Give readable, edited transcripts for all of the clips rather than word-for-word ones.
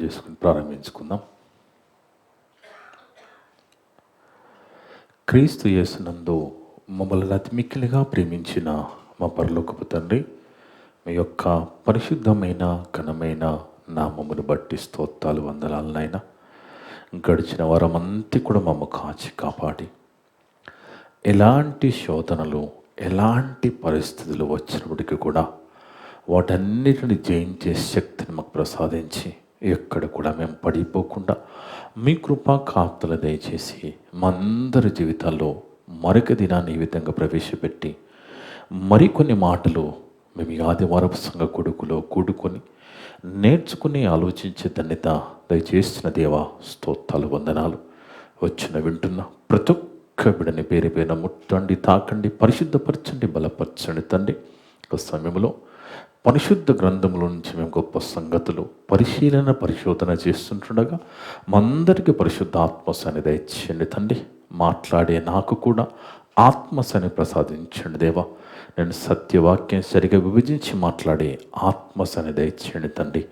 చేసుకుని ప్రారంభించుకుందాం. క్రీస్తు యేసునందు మమ్మల్ని అతి మిక్కిలిగా ప్రేమించిన మా పరలోకపు తండ్రి, మీ యొక్క పరిశుద్ధమైన ఘనమైన నామమును బట్టి స్తోత్రాలు వందనాలనైనా. గడిచిన వారమంతా కూడా మమ్మ కాచి కాపాడి ఎలాంటి శోధనలు ఎలాంటి పరిస్థితులు వచ్చినప్పటికీ కూడా వాటన్నిటిని జయించే శక్తిని మాకు ప్రసాదించి ఎక్కడ కూడా మేము పడిపోకుండా మీ కృపా కాపుదల దయచేసి మా అందరి జీవితాల్లో మరొక దినాన్ని ఈ విధంగా ప్రవేశపెట్టి మరికొన్ని మాటలు మేము ఈ ఆదివారపు సంఘ కొడుకులో కూడుకొని నేర్చుకుని ఆలోచించే ధన్యత దయచేసిన దేవా స్తోత్రాలు వందనాలు. వచ్చిన వింటున్న ప్రతి ఒక్క బిడ్డని పేరు పేరున ముట్టండి, తాకండి, పరిశుద్ధపరచండి, బలపరచండి తండ్రి. ఒక సమయంలో పరిశుద్ధ గ్రంథముల నుంచి మేము గొప్ప సంగతులు పరిశోధన చేస్తుండగా మందరికి పరిశుద్ధ ఆత్మశాన్ని దయచేయండి తండ్రి. మాట్లాడే నాకు కూడా ఆత్మశాన్ని ప్రసాదించండి దేవా. నేను సత్యవాక్యం సరిగా విభజించి మాట్లాడే ఆత్మశాన్ని దయచేయండి తండ్రి.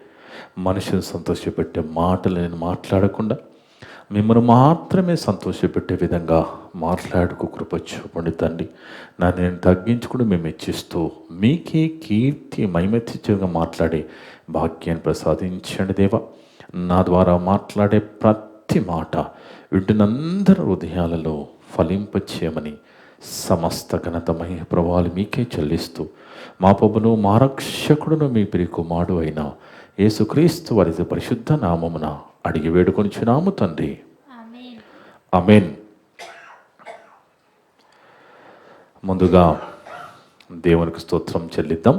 మనుషుని సంతోషపెట్టే మాటలు నేను మాట్లాడకుండా మిమ్మల్ని మాత్రమే సంతోషపెట్టే విధంగా మాట్లాడుకు కృప చూపండి తండ్రి. నన్ను నేను తగ్గించుకుని మేము ఇచ్చిస్తూ మీకే కీర్తి మైమెత్తిగా మాట్లాడే భాగ్యాన్ని ప్రసాదించండి దేవా. నా ద్వారా మాట్లాడే ప్రతి మాట వింటున్నందరి హృదయాలలో ఫలింపచేయమని సమస్త ఘనత మహిమ ప్రభావాలు మీకే చెల్లిస్తూ మా ప్రభును మా రక్షకుడును మీ ప్రియ కుమారుడు అయిన యేసుక్రీస్తు వారి పరిశుద్ధ నామమున అడిగి వేడుకొనిచున్నాము తండ్రి, ఆమేన్. ముందుగా దేవునికి స్తోత్రం చెల్లిద్దాం.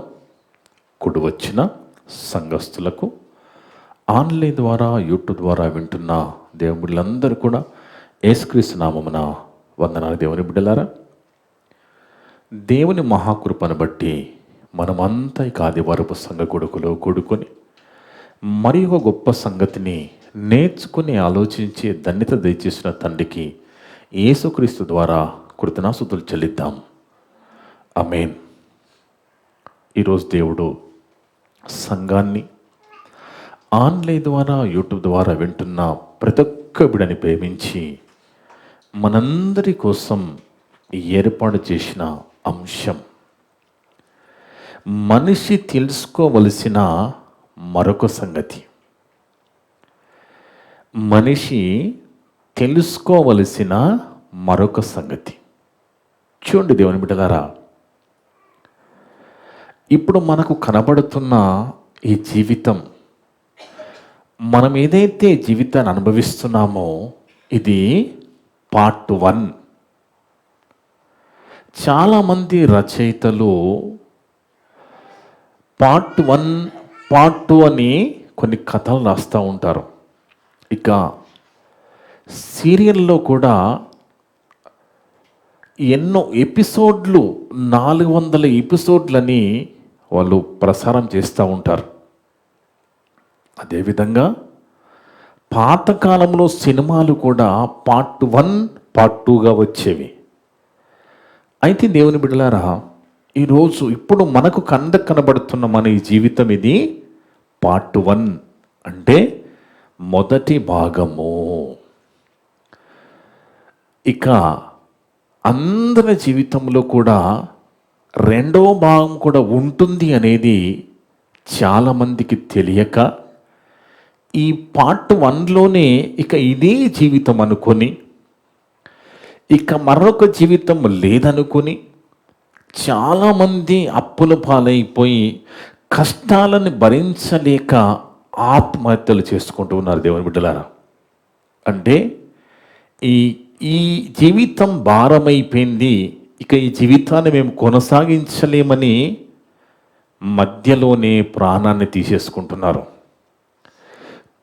కుడి వచ్చిన సంఘస్థులకు, ఆన్లైన్ ద్వారా యూట్యూబ్ ద్వారా వింటున్న దేవుళ్ళందరూ కూడా యేసుక్రీస్తు నామమున వందనాలు. దేవుని బిడ్డలారా, దేవుని మహాకృపను బట్టి మనమంతా ఈ ఆదివారపు సంఘ కొడుకులో కూడుకొని మరి ఒక గొప్ప సంగతిని నేర్చుకుని ఆలోచించి ధన్యత దయచేసిన తండ్రికి యేసుక్రీస్తు ద్వారా కృతజ్ఞతాస్తుతులు చెల్లిద్దాం. ఆమేన్. ఈరోజు దేవుడు సంఘాన్ని ఆన్లైన్ ద్వారా యూట్యూబ్ ద్వారా వింటున్న ప్రతి ఒక్క బిడ్డని ప్రేమించి మనందరి కోసం ఏర్పాటు చేసిన అంశం, మనిషి తెలుసుకోవలసిన మరొక సంగతి. మనిషి తెలుసుకోవలసిన మరొక సంగతి. చూడండి దేవుని బిడ్డలారా, ఇప్పుడు మనకు కనబడుతున్న ఈ జీవితం, మనం ఏదైతే జీవితాన్ని అనుభవిస్తున్నామో ఇది పార్ట్ 1. చాలామంది రచయితలు పార్ట్ 1 పార్ట్ 2 అని కొన్ని కథలు రాస్తూ ఉంటారు. ఇక సీరియల్లో కూడా ఎన్నో ఎపిసోడ్లు, 400 ఎపిసోడ్లని వాళ్ళు ప్రసారం చేస్తూ ఉంటారు. అదేవిధంగా పాతకాలంలో సినిమాలు కూడా పార్ట్ 1 పార్ట్ 2గా వచ్చేవి. అయితే దేవుని బిడ్డలారా, ఈరోజు ఇప్పుడు మనకు కనబడుతున్న మన ఈ జీవితం ఇది పార్ట్ 1 అంటే మొదటి భాగము. ఇక అందరి జీవితంలో కూడా రెండవ భాగం కూడా ఉంటుంది అనేది చాలామందికి తెలియక ఈ పార్ట్ 1లోనే ఇక ఇదే జీవితం అనుకొని, ఇక మరొక జీవితం లేదనుకొని చాలామంది అప్పుల పాలైపోయి కష్టాలను భరించలేక ఆత్మహత్యలు చేసుకుంటూ ఉన్నారు. దేవుని బిడ్డలారా, అంటే ఈ జీవితం భారమైపోయింది, ఇక ఈ జీవితాన్ని మేము కొనసాగించలేమని మధ్యలోనే ప్రాణాన్ని తీసేసుకుంటున్నారు.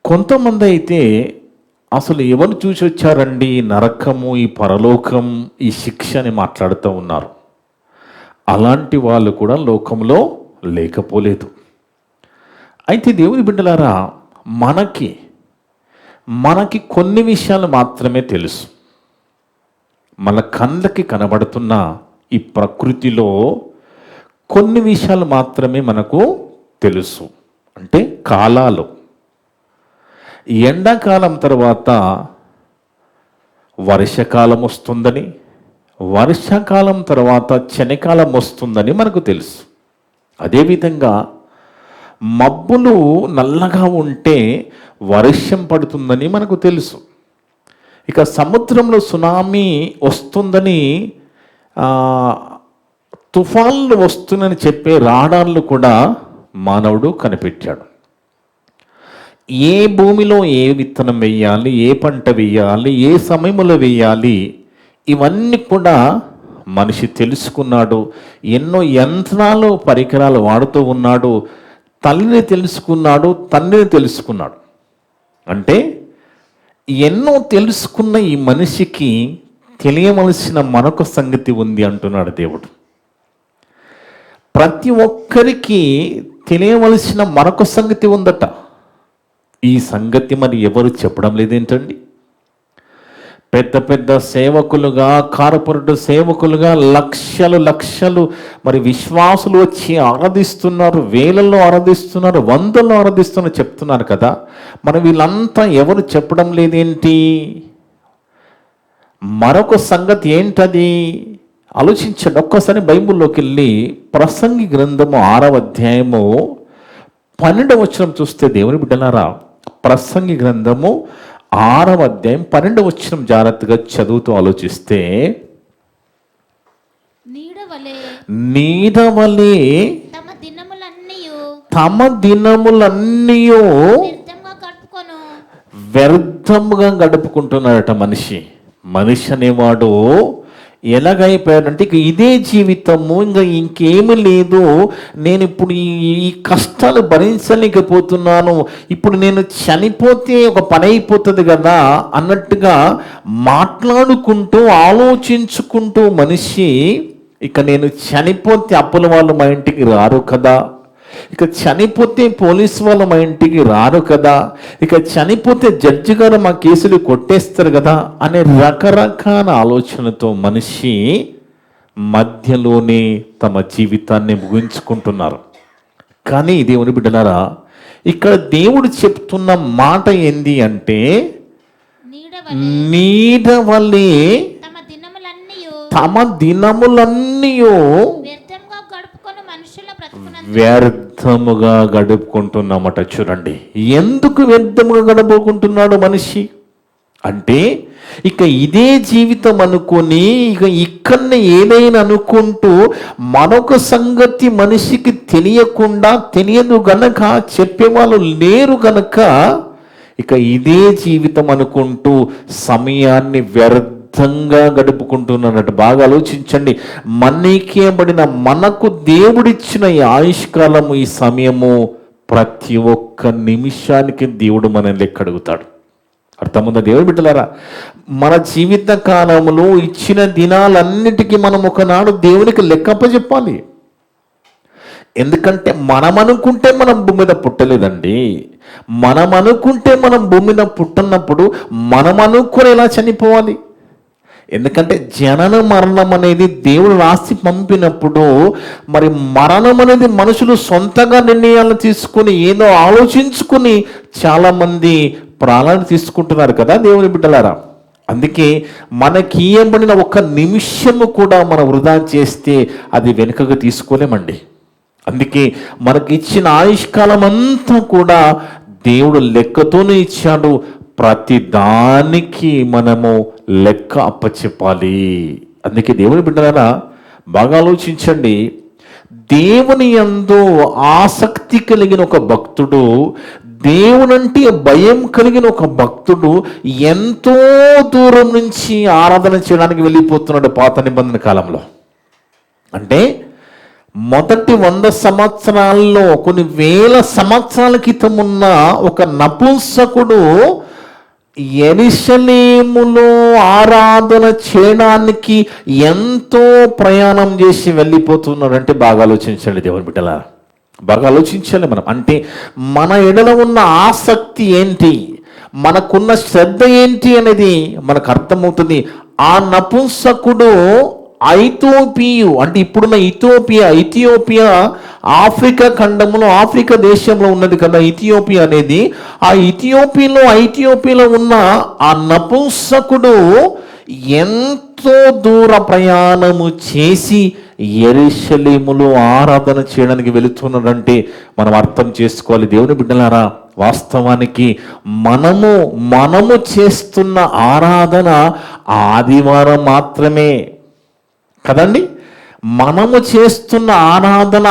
కొంతమంది అయితే అసలు ఎవరు చూసి వచ్చారండి నరకము, ఈ పరలోకం, ఈ శిక్ష అని మాట్లాడుతూ ఉన్నారు. అలాంటి వాళ్ళు కూడా లోకంలో లేకపోలేదు. అయితే దేవుని బిడ్డలారా, మనకి కొన్ని విషయాలు మాత్రమే తెలుసు. మన కళ్ళకి కనబడుతున్న ఈ ప్రకృతిలో కొన్ని విషయాలు మాత్రమే మనకు తెలుసు. అంటే కాలాలు. ఎండాకాలం తర్వాత వర్షాకాలం వస్తుందని, వర్షాకాలం తర్వాత చలికాలం వస్తుందని మనకు తెలుసు. అదేవిధంగా మబ్బులు నల్లగా ఉంటే వర్షం పడుతుందని మనకు తెలుసు. ఇక సముద్రంలో సునామీ వస్తుందని, తుఫాన్లు వస్తుందని చెప్పే రాడార్లు కూడా మానవుడు కనిపెట్టాడు. ఏ భూమిలో ఏ విత్తనం వేయాలి, ఏ పంట వేయాలి, ఏ సమయంలో వేయాలి, ఇవన్నీ కూడా మనిషి తెలుసుకున్నాడు. ఎన్నో యంత్రాలు పరికరాలు వాడుతూ ఉన్నాడు. తల్లిని తెలుసుకున్నాడు, తండ్రిని తెలుసుకున్నాడు. అంటే ఎన్నో తెలుసుకున్న ఈ మనిషికి తెలియవలసిన మరొక సంగతి ఉంది అంటున్నాడు దేవుడు. ప్రతి ఒక్కరికి తెలియవలసిన మరొక సంగతి ఉందట. ఈ సంగతి మరి ఎవరు చెప్పడం లేదేంటండి? పెద్ద పెద్ద సేవకులుగా, కార్పొరేట్ సేవకులుగా లక్షలు మరి విశ్వాసులు వచ్చి ఆరాధిస్తున్నారు, వేలల్లో ఆరాధిస్తున్నారు, వందల్లో ఆరాధిస్తున్నారు చెప్తున్నారు కదా. మరి వీళ్ళంతా ఎవరు చెప్పడం లేదేంటి? మరొక సంగతి ఏంటది? ఆలోచించండి. ఒక్కసారి బైబిల్లోకి వెళ్ళి ప్రసంగి గ్రంథము 6వ అధ్యాయము 12వ వచనం చూస్తే, దేవుని బిడ్డలారా, ప్రసంగి గ్రంథము 6వ అధ్యాయం 12వ వచనం జాగ్రత్తగా చదువుతూ ఆలోచిస్తే, నీడవలే తమ దినములన్నీ వ్యర్థముగా గడుపుకుంటున్నాడట మనిషి. మనిషి అనేవాడు ఎలాగైపోయాడంటే, ఇక ఇదే జీవితము, ఇంకా ఇంకేమీ లేదు, నేను ఇప్పుడు ఈ కష్టాలు భరించలేకపోతున్నాను, ఇప్పుడు నేను చనిపోతే ఒక పని అయిపోతుంది కదా అన్నట్టుగా మాట్లాడుకుంటూ ఆలోచించుకుంటూ మనిషి, ఇక నేను చనిపోతే అప్పుల వాళ్ళు మా ఇంటికి రారు కదా, ఇక చనిపోతే పోలీసు వాళ్ళు మా ఇంటికి రారు కదా, ఇక చనిపోతే జడ్జి గారు మా కేసులు కొట్టేస్తారు కదా అనే రకరకాల ఆలోచనలతో మనిషి మధ్యలోనే తమ జీవితాన్ని ముగించుకుంటున్నారు. కానీ దేవుని బిడ్డలారా, ఇక్కడ దేవుడు చెప్తున్న మాట ఏంది అంటే, నీడ వలె తమ దినములన్నీ వ్యర్థముగా గడుపుకుంటున్నామట. చూడండి, ఎందుకు వ్యర్థముగా గడుపుకుంటున్నాడు మనిషి అంటే, ఇక ఇదే జీవితం అనుకొని, ఇక ఇక్కడనే ఏదైనా అనుకుంటూ, మరొక సంగతి మనిషికి తెలియదు గనక, చెప్పేవాళ్ళు లేరు గనక, ఇక ఇదే జీవితం అనుకుంటూ సమయాన్ని వ్యర్థంగా గడుపుకుంటున్నారట. బాగా ఆలోచించండి. మనకేబడిన, మనకు దేవుడిచ్చిన ఈ ఆయుష్కాలము, ఈ సమయము, ప్రతి ఒక్క నిమిషానికి దేవుడు మనల్ని లెక్క అడుగుతాడు. అర్థముందా దేవుడు బిడ్డలారా? మన జీవిత కాలంలో ఇచ్చిన దినాలన్నిటికీ మనం ఒకనాడు దేవునికి లెక్కప్పచెప్పాలి. ఎందుకంటే మనం అనుకుంటే మనం భూమి మీద పుట్టలేదండి. మనం అనుకుంటే మనం భూమి మీద పుట్టినప్పుడు మనం అనుకుని ఎలా చనిపోవాలి? ఎందుకంటే జనన మరణం అనేది దేవుడు రాసి పంపినప్పుడు, మరి మరణం అనేది మనుషులు సొంతంగా నిర్ణయాలను తీసుకుని, ఏదో ఆలోచించుకుని చాలామంది ప్రాణాలు తీసుకుంటున్నారు కదా దేవుని బిడ్డలారా. అందుకే మనకి ఇయ్యబడిన ఒక నిమిషము కూడా మనం వృధా చేస్తే అది వెనుకకు తీసుకోలేమండి. అందుకే మనకి ఇచ్చిన ఆయుష్కాలం అంతా కూడా దేవుడు లెక్కతోనే ఇచ్చాడు. ప్రతి దానికి మనము లెక్క అప్పచెప్పాలి. అందుకే దేవుని బిడ్డలారా, బాగా ఆలోచించండి. దేవుని యందు ఆసక్తి కలిగిన ఒక భక్తుడు, దేవునంటే భయం కలిగిన ఒక భక్తుడు ఎంతో దూరం నుంచి ఆరాధన చేయడానికి వెళ్ళిపోతున్నాడు పాత నిబంధన కాలంలో. అంటే మొదటి 100 సంవత్సరాల్లో, కొన్ని వేల సంవత్సరాల క్రితం ఉన్న ఒక నపుంసకుడు యెరూషలేములో ఆరాధన చేయడానికి ఎంతో ప్రయాణం చేసి వెళ్ళిపోతున్నాడు. అంటే బాగా ఆలోచించండి దేవుని బిడ్డలారా, బాగా ఆలోచించాలి మనం. అంటే మన ఎడల ఉన్న ఆసక్తి ఏంటి, మనకున్న శ్రద్ధ ఏంటి అనేది మనకు అర్థమవుతుంది. ఆ నపుంసకుడు ఐథియోపియు అంటే ఇప్పుడున్న ఇథియోపియా ఆఫ్రికా ఖండంలో, ఆఫ్రికా దేశంలో ఉన్నది కదా ఇథియోపియా అనేది. ఆ ఐథియోపియాలో ఉన్న ఆ నపుంసకుడు ఎంతో దూర ప్రయాణము చేసి యెరూషలేములో ఆరాధన చేయడానికి వెళుతున్నాడంటే మనం అర్థం చేసుకోవాలి. దేవుని బిడ్డలారా, వాస్తవానికి మనము చేస్తున్న ఆరాధన ఆదివారం మాత్రమే కదండి. మనము చేస్తున్న ఆరాధన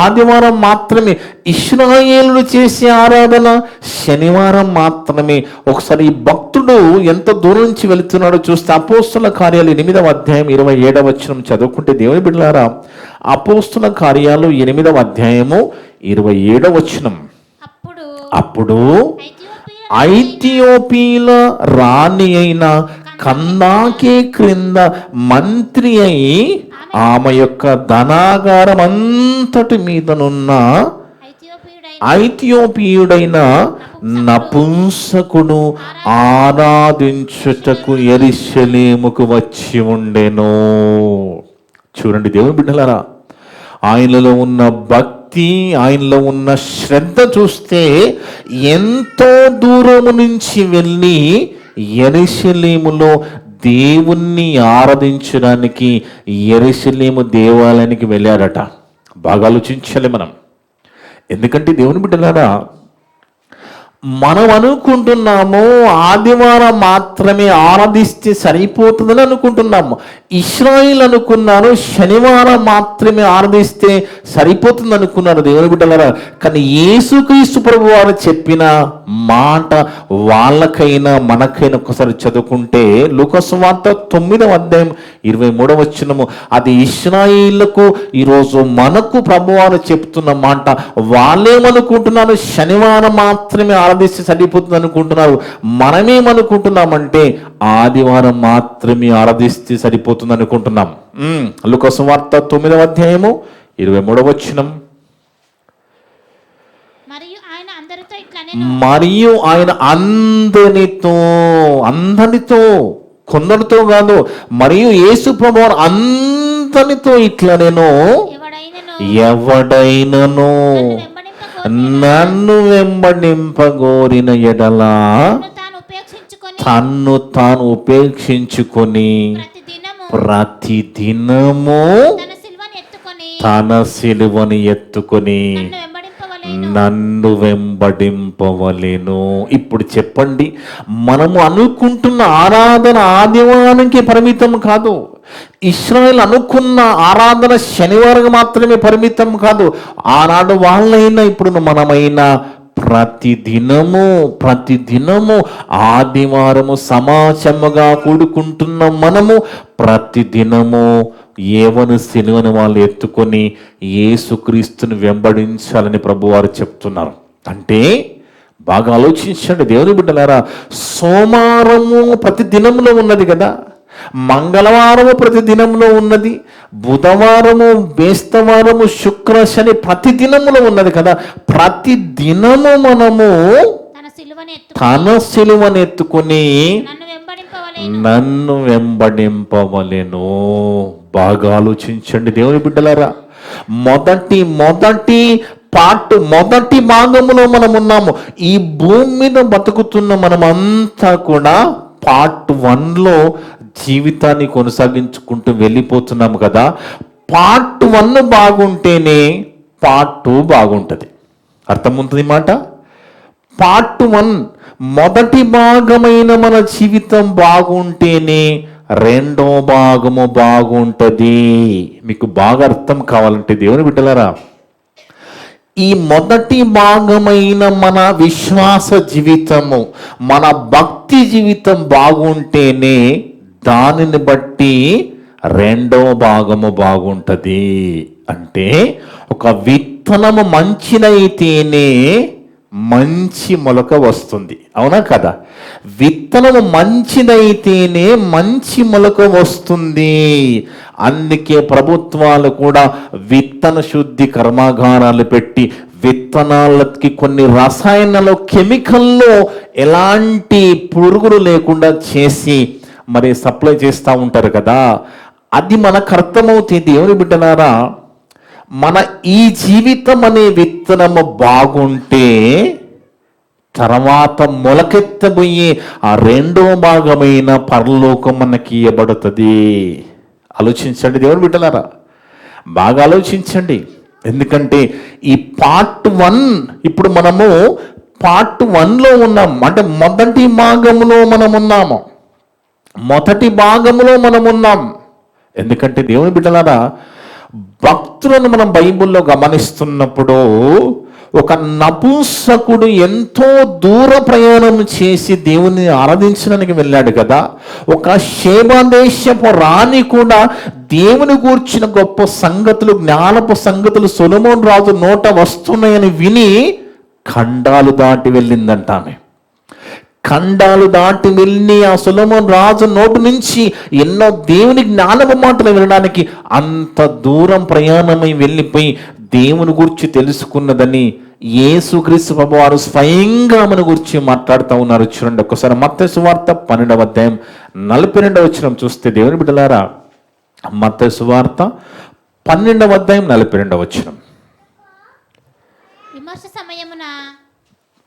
ఆదివారం మాత్రమే. ఇశ్రాయేలులు చేసే ఆరాధన శనివారం మాత్రమే. ఒకసారి ఈ భక్తుడు ఎంత దూరం నుంచి వెళుతున్నాడో చూస్తే అపోస్తుల కార్యాలు 8వ అధ్యాయం 27వ వచనం చదువుకుంటే దేవుని బిడ్డలారా, అపోస్తుల కార్యాలు 8వ అధ్యాయము 27వ వచనం. అప్పుడు ఐథియోపియాల రాణి అయిన కన్నాకే క్రింద మంత్రి అయి ఆమె యొక్క ధనాగారం అంతటి మీదనున్న ఐథియోపియుడైన నపుంసకుడు ఆరాధించుటకు యెరూషలేముకు వచ్చి ఉండెను. చూడండి దేవుని బిడ్డలారా, ఆయనలో ఉన్న భక్తి, ఆయనలో ఉన్న శ్రద్ధ చూస్తే ఎంతో దూరము నుంచి వెళ్ళి యెరూషలేములో దేవుణ్ణి ఆరాధించడానికి యెరూషలేము దేవాలయానికి వెళ్ళారట. బాగా ఆలోచించాలి మనం. ఎందుకంటే దేవుని బిడ్డలారా, మనం అనుకుంటున్నాము ఆదివారం మాత్రమే ఆరాధిస్తే సరిపోతుందని అనుకుంటున్నాము. ఇశ్రాయేల్ అనుకున్నారు శనివారం మాత్రమే ఆరాధిస్తే సరిపోతుంది అనుకున్నారు దేవుని బిడ్డలారా. కానీ యేసుక్రీస్తు ప్రభువు వారు చెప్పిన మాట వాళ్ళకైనా మనకైనా ఒకసారి చదువుకుంటే లూకా సువార్త 9వ అధ్యాయం 23వ వచనము, అది ఇశ్రాయేలుకు ఈరోజు మనకు ప్రభువారు చెప్తున్న మాట. వాళ్ళేమనుకుంటున్నారు లూకాసు మాత్రమే ఆరాధిస్తే సరిపోతుంది అనుకుంటున్నారు. మనమేమనుకుంటున్నామంటే ఆదివారం మాత్రమే ఆరాధిస్తే సరిపోతుంది అనుకుంటున్నాం. లూకా సువార్త 9వ అధ్యాయము 23వ వచనం, మరియు ఆయన అందరితో కొందరితో కాదు, మరియు యేసు ప్రభువారు అందరితో ఇట్లా, నేను ఎవడైనను నన్ను వెంబడింపగోరిన ఎడలా తన్ను తాను ఉపేక్షించుకొని ప్రతిదినము తన సిలువని ఎత్తుకొని నన్ను వెంబడింపవలెను. ఇప్పుడు చెప్పండి, మనము అనుకుంటున్న ఆరాధన ఆదివారానికి పరిమితం కాదు. ఇశ్రాయేల్ అనుకున్న ఆరాధన శనివారం మాత్రమే పరిమితం కాదు. ఆనాడు వాళ్ళైనా ఇప్పుడు మనమైనా ప్రతిదినము ఆదివారము సమాజముగా కూడుకుంటున్న మనము ప్రతిదినము ఏవను సిలువను వాళ్ళు ఎత్తుకొని యేసుక్రీస్తుని వెంబడించాలని ప్రభువారు చెప్తున్నారు. అంటే బాగా ఆలోచించండి దేవుని బిడ్డలారా, సోమవారము ప్రతి దినంలో ఉన్నది కదా, మంగళవారము ప్రతి దినంలో ఉన్నది, బుధవారము, బేస్తవారము, శుక్ర, శని ప్రతి దినములో ఉన్నది కదా. ప్రతి దినము మనము తన సిలువను ఎత్తుకొని నన్ను వెంబడింపవలెను. బాగా ఆలోచించండి దేవుని బిడ్డలారా, మొదటి భాగములో మనం ఉన్నాము. ఈ భూమి మీద బతుకుతున్న మనమంతా కూడా పార్ట్ 1లో జీవితాన్ని కొనసాగించుకుంటూ వెళ్ళిపోతున్నాము కదా. పార్ట్ 1 బాగుంటేనే పార్ట్ 2 బాగుంటుంది. అర్థమవుతుంది మాట. పార్ట్ 1 మొదటి భాగమైన మన జీవితం బాగుంటేనే రెండో భాగము బాగుంటుంది. మీకు బాగా అర్థం కావాలంటే దేవుని బిడ్డలారా, ఈ మొదటి భాగమైన మన విశ్వాస జీవితము, మన భక్తి జీవితం బాగుంటేనే దానిని బట్టి రెండో భాగము బాగుంటుంది. అంటే ఒక విత్తనము మంచిదైతేనే మంచి మొలక వస్తుంది, అవునా కదా? విత్తనము మంచిదైతేనే మంచి మొలక వస్తుంది. అందుకే ప్రభుత్వాలు కూడా విత్తన శుద్ధి కర్మాగారాలు పెట్టి విత్తనాలకి కొన్ని రసాయనాలు, కెమికల్లో ఎలాంటి పురుగులు లేకుండా చేసి మరి సప్లై చేస్తూ ఉంటారు కదా. అది మనకు అర్థమవుతుంది. దేవుని బిడ్డలారా, మన ఈ జీవితం అనే విత్తనము బాగుంటే తర్వాత మొలకెత్తబోయే ఆ రెండో భాగమైన పరలోకం మనకి ఇవ్వబడుతుంది. ఆలోచించండి దేవుని బిడ్డలారా, బాగా ఆలోచించండి. ఎందుకంటే ఈ పార్ట్ 1, ఇప్పుడు మనము పార్ట్ 1లో ఉన్నాం. అంటే మొదటి భాగంలో మనం ఉన్నాం. ఎందుకంటే దేవుని బిడ్డలారా, భక్తులను మనం బైబిల్లో గమనిస్తున్నప్పుడు ఒక నపుంసకుడు ఎంతో దూర ప్రయాణం చేసి దేవుని ఆరాధించడానికి వెళ్ళాడు కదా. ఒక షేబా దేశపు రాణి కూడా దేవుని గూర్చిన గొప్ప సంగతులు, జ్ఞానపు సంగతులు సొలొమోను రాజు నోట వస్తున్నాయని విని ఖండాలు దాటి వెళ్ళిందంట ఆమె. ఖండాలు దాటి వెళ్ళి ఆ సొలొమోను రాజు నోటు నుంచి ఎన్నో దేవుని జ్ఞానపు మాటలు వినడానికి అంత దూరం ప్రయాణమై వెళ్ళిపోయి దేవుని గురించి తెలుసుకున్నదని యేసుక్రీస్తు ప్రభువారు స్వయంగా మన గురించి మాట్లాడుతూ ఉన్నారు. చూడండి ఒకసారి మత్తయి సువార్త 12వ అధ్యాయం 42వ వచనం చూస్తే దేవుని బిడ్డలారా, మత్తయి సువార్త 12వ అధ్యాయం 42వ వచనం.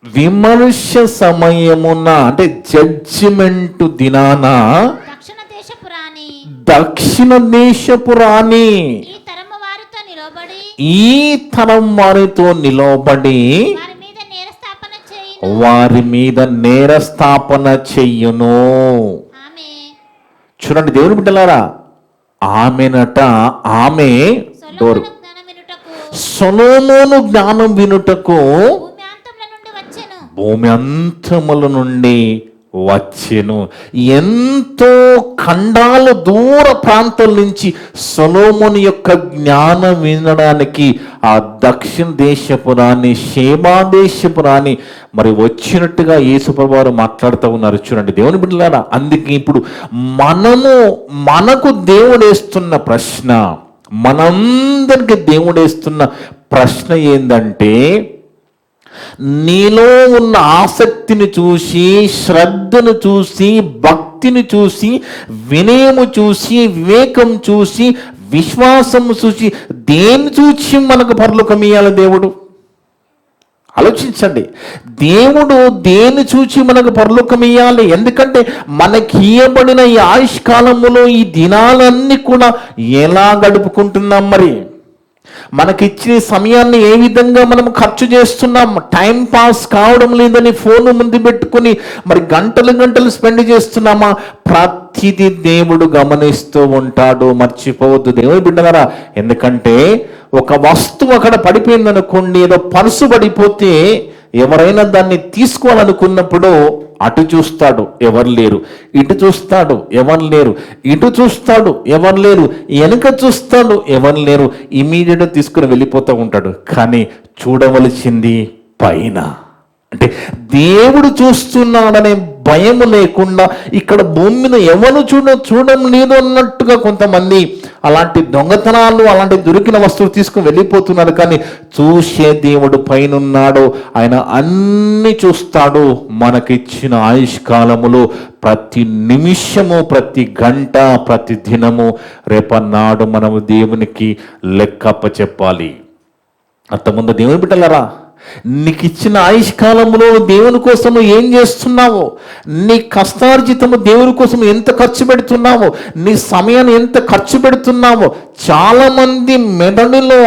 విమర్శ సమయమున అంటే జడ్జిమెంట్ దినాన దక్షిణ దేశపు రాణి ఈ తరం వారితో నిలబడి వారి మీద నేరస్థాపన చెయ్యును. చూడండి దేవుని బిడ్డలారా, ఆమె సొలొమోను జ్ఞానం వినుటకు భూమి అంతముల నుండి వచ్చెను. ఎంతో ఖండాల దూర ప్రాంతం నుంచి సొలొమోను యొక్క జ్ఞానం వినడానికి ఆ దక్షిణ దేశపు రాణి, షేబా దేశపు రాణి మరి వచ్చినట్టుగా యేసుప్రభువు వారు మాట్లాడుతూ ఉన్నారు. చూడండి దేవుని బిడ్డలారా, అందుకే ఇప్పుడు మనకు దేవుడేస్తున్న ప్రశ్న, మనందరికి దేవుడేస్తున్న ప్రశ్న ఏందంటే, నీలో ఉన్న ఆసక్తిని చూసి, శ్రద్ధను చూసి, భక్తిని చూసి, వినయము చూసి, వివేకం చూసి, విశ్వాసము చూసి, దేన్ని చూసి మనకు పరలోకం ఇయ్యాలి దేవుడు? ఆలోచించండి. దేవుడు దేన్ని చూచి మనకు పరలోకం ఇయ్యాలి? ఎందుకంటే మనకి ఇయ్యబడిన ఈ ఆయుష్కాలములో ఈ దినాలన్నీ కూడా ఎలా గడుపుకుంటున్నాం? మరి మనకిచ్చిన సమయాన్ని ఏ విధంగా మనం ఖర్చు చేస్తున్నాం? టైం పాస్ కావడం లేదని ఫోన్ ముందు పెట్టుకుని మరి గంటలు స్పెండ్ చేస్తున్నామా? ప్రతిదీ దేవుడు గమనిస్తూ ఉంటాడు. మర్చిపోవద్దు దేవుని బిడ్డలారా. ఎందుకంటే ఒక వస్తువు అక్కడ పడిపోయిందనుకోండి, ఏదో పర్సు పడిపోతే ఎవరైనా దాన్ని తీసుకోవాలనుకున్నప్పుడు అటు చూస్తాడు, ఎవరు లేరు. ఇటు చూస్తాడు, ఎవరు లేరు. ఇటు చూస్తాడు, ఎవరు లేరు. వెనుక చూస్తాడు, ఎవరు లేరు. ఇమీడియట్గా తీసుకుని వెళ్ళిపోతూ ఉంటాడు. కానీ చూడవలసింది పైన. దేవుడు చూస్తున్నాడనే భయము లేకుండా ఇక్కడ భూమి మీద ఎవరు చూడడం లేదు అన్నట్టుగా కొంతమంది అలాంటి దొంగతనాలు, అలాంటి దొరికిన వస్తువులు తీసుకుని వెళ్ళిపోతున్నారు. కానీ చూసే దేవుడు పైనున్నాడు, ఆయన అన్ని చూస్తాడు. మనకిచ్చిన ఆయుష్కాలములో ప్రతి నిమిషము, ప్రతి గంట, ప్రతి దినము రేపన్నాడు మనము దేవునికి లెక్కప్ప చెప్పాలి. అంతకుముందు దేవుని బిడ్డలారా, నీకు ఇచ్చిన ఆయుష్కాలంలో దేవుని కోసం ఏం చేస్తున్నావు? నీ కష్టార్జితము దేవుని కోసం ఎంత ఖర్చు పెడుతున్నావు? నీ సమయాన్ని ఎంత ఖర్చు పెడుతున్నావు? చాలా మంది మెదడులో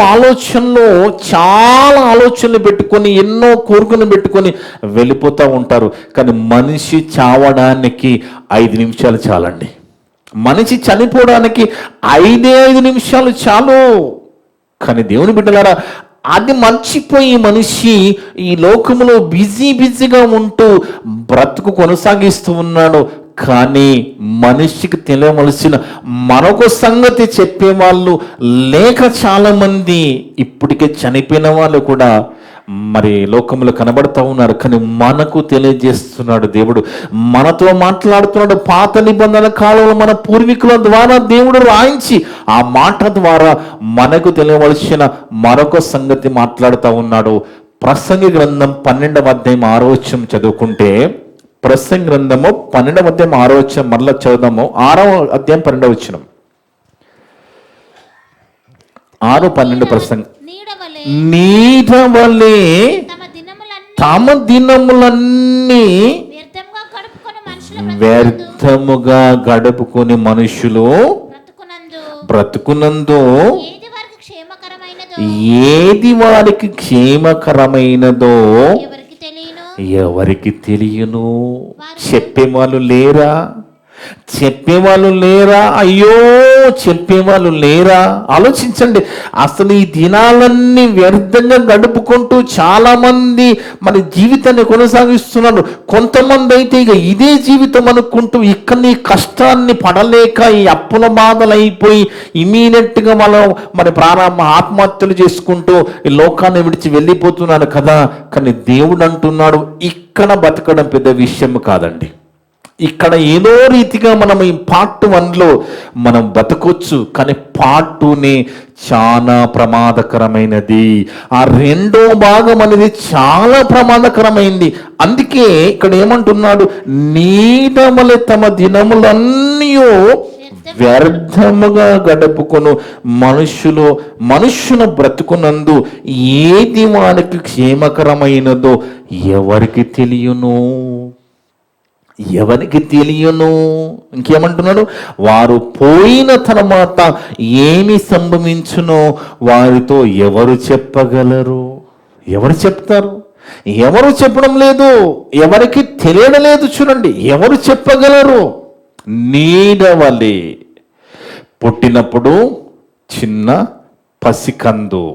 చాలా ఆలోచనలు పెట్టుకొని, ఎన్నో కోరికలు పెట్టుకొని వెళ్ళిపోతూ ఉంటారు. కానీ మనిషి చావడానికి 5 నిమిషాలు చాలండి. మనిషి చనిపోవడానికి 5 నిమిషాలు చాలు. కానీ దేవుని బిడ్డలారా, అది మర్చిపోయి మనిషి ఈ లోకములో బిజీగా ఉంటూ బ్రతుకు కొనసాగిస్తూ ఉన్నాడు. కానీ మనిషికి తెలియవలసిన మరొక సంగతి చెప్పేవాళ్ళు లేక చాలామంది ఇప్పటికే చనిపోయిన వాళ్ళు కూడా మరి లోకంలో కనబడుతూ ఉన్నారు. కానీ మనకు తెలియజేస్తున్నాడు దేవుడు, మనతో మాట్లాడుతున్నాడు. పాత నిబంధన కాలంలో మన పూర్వీకుల ద్వారా దేవుడు రాయించి ఆ మాట ద్వారా మనకు తెలియవలసిన మరొక సంగతి మాట్లాడుతూ ఉన్నాడు. ప్రసంగి గ్రంథం 12వ అధ్యాయం 6వ వచనం చదువుకుంటే, ప్రసంగి గ్రంథము 12వ అధ్యాయం 6వ వచనం మరలా చదువుదాము. 6వ అధ్యాయం 12వ వచనం. 6:12 ప్రసంగం. నీడ వలె తమ దినములన్నీ వ్యర్థముగా గడుపుకొని మనుషులు బ్రతుకునందు ఏది వారికి క్షేమకరమైనదో ఎవరికి తెలియను. చెప్పేవాళ్ళు లేరా? అయ్యో చెప్పేవాళ్ళు లేరా? ఆలోచించండి. అసలు ఈ దినాలన్నీ వ్యర్థంగా గడుపుకుంటూ చాలా మంది మన జీవితాన్ని కొనసాగిస్తున్నారు. కొంతమంది అయితే ఇక ఇదే జీవితం అనుకుంటూ ఇక్కడ ఈ కష్టాన్ని పడలేక ఈ అప్పుల బాధలు అయిపోయి ఇమీడియట్గా మన ప్రారంభ ఆత్మహత్యలు చేసుకుంటూ ఈ లోకాన్ని విడిచి వెళ్ళిపోతున్నారు కదా. కానీ దేవుడు అంటున్నాడు, ఇక్కడ బతకడం పెద్ద విషయం కాదండి. ఇక్కడ ఏదో రీతిగా మనం ఈ పార్ట్ 1లో మనం బతకొచ్చు, కానీ పార్ట్ 2నే చాలా ప్రమాదకరమైనది. ఆ 2వ భాగం అనేది చాలా ప్రమాదకరమైంది. అందుకే ఇక్కడ ఏమంటున్నాడు, నీడమలె తమ దినములన్నీ వ్యర్థముగా గడుపుకొను మనుషుల బ్రతుకునందు ఏది వారికి క్షేమకరమైనదో ఎవరికి తెలియను. ఇంకేమంటున్నాడు, వారు పోయిన తర్వాత ఏమి సంభవించునో వారితో ఎవరు చెప్పగలరు? ఎవరు చెప్తారు? ఎవరు చెప్పడం లేదు, ఎవరికి తెలియడం లేదు. చూడండి, ఎవరు చెప్పగలరు? నీడవలే పుట్టినప్పుడు చిన్న పసికందు,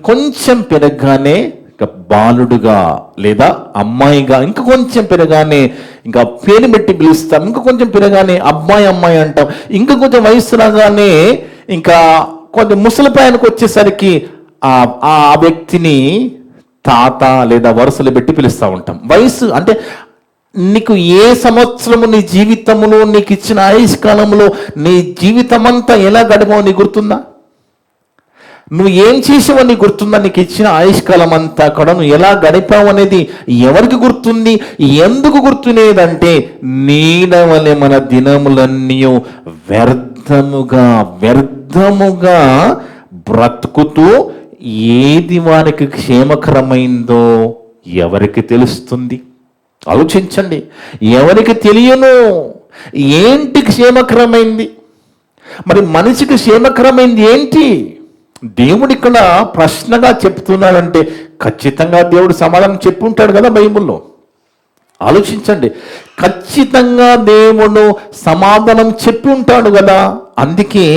కొంచెం పెరగగానే ఇంకా బాలుడుగా లేదా అమ్మాయిగా, ఇంకా కొంచెం పెరగానే ఇంకా పేరు పెట్టి పిలుస్తాం, ఇంకా కొంచెం పెరగానే అమ్మాయి అంటాం, ఇంకా కొంచెం వయసు రాగానే ఇంకా కొంచెం ముసలిపాయనకు వచ్చేసరికి ఆ వ్యక్తిని తాత లేదా వరుసలు పెట్టి పిలుస్తూ ఉంటాం. వయసు అంటే నీకు ఏ సంవత్సరము నీ జీవితంలో నీకు ఇచ్చిన ఆయుష్కాలంలో నీ జీవితం అంతా ఎలా గడపవు నీకు గుర్తుందా? నువ్వు ఏం చేసావో నీకు గుర్తుందా? నీకు ఇచ్చిన ఆయుష్కాలం అంతా కూడా నువ్వు ఎలా గడిపావు అనేది ఎవరికి గుర్తుంది? ఎందుకు గుర్తునేదంటే నీడవలె మన దినములన్నీ వ్యర్థముగా బ్రతుకుతూ ఏది వారికి క్షేమకరమైందో ఎవరికి తెలుస్తుంది? ఆలోచించండి. ఎవరికి తెలియను? ఏంటి క్షేమకరమైంది? మరి మనిషికి క్షేమకరమైంది ఏంటి? దేవుడు ఇక్కడ ప్రశ్నగా చెప్తున్నాడంటే ఖచ్చితంగా దేవుడు సమాధానం చెప్పి ఉంటాడు కదా బైబిల్లో. ఆలోచించండి, ఖచ్చితంగా దేవుడు సమాధానం చెప్పి ఉంటాడు కదా. అందుకే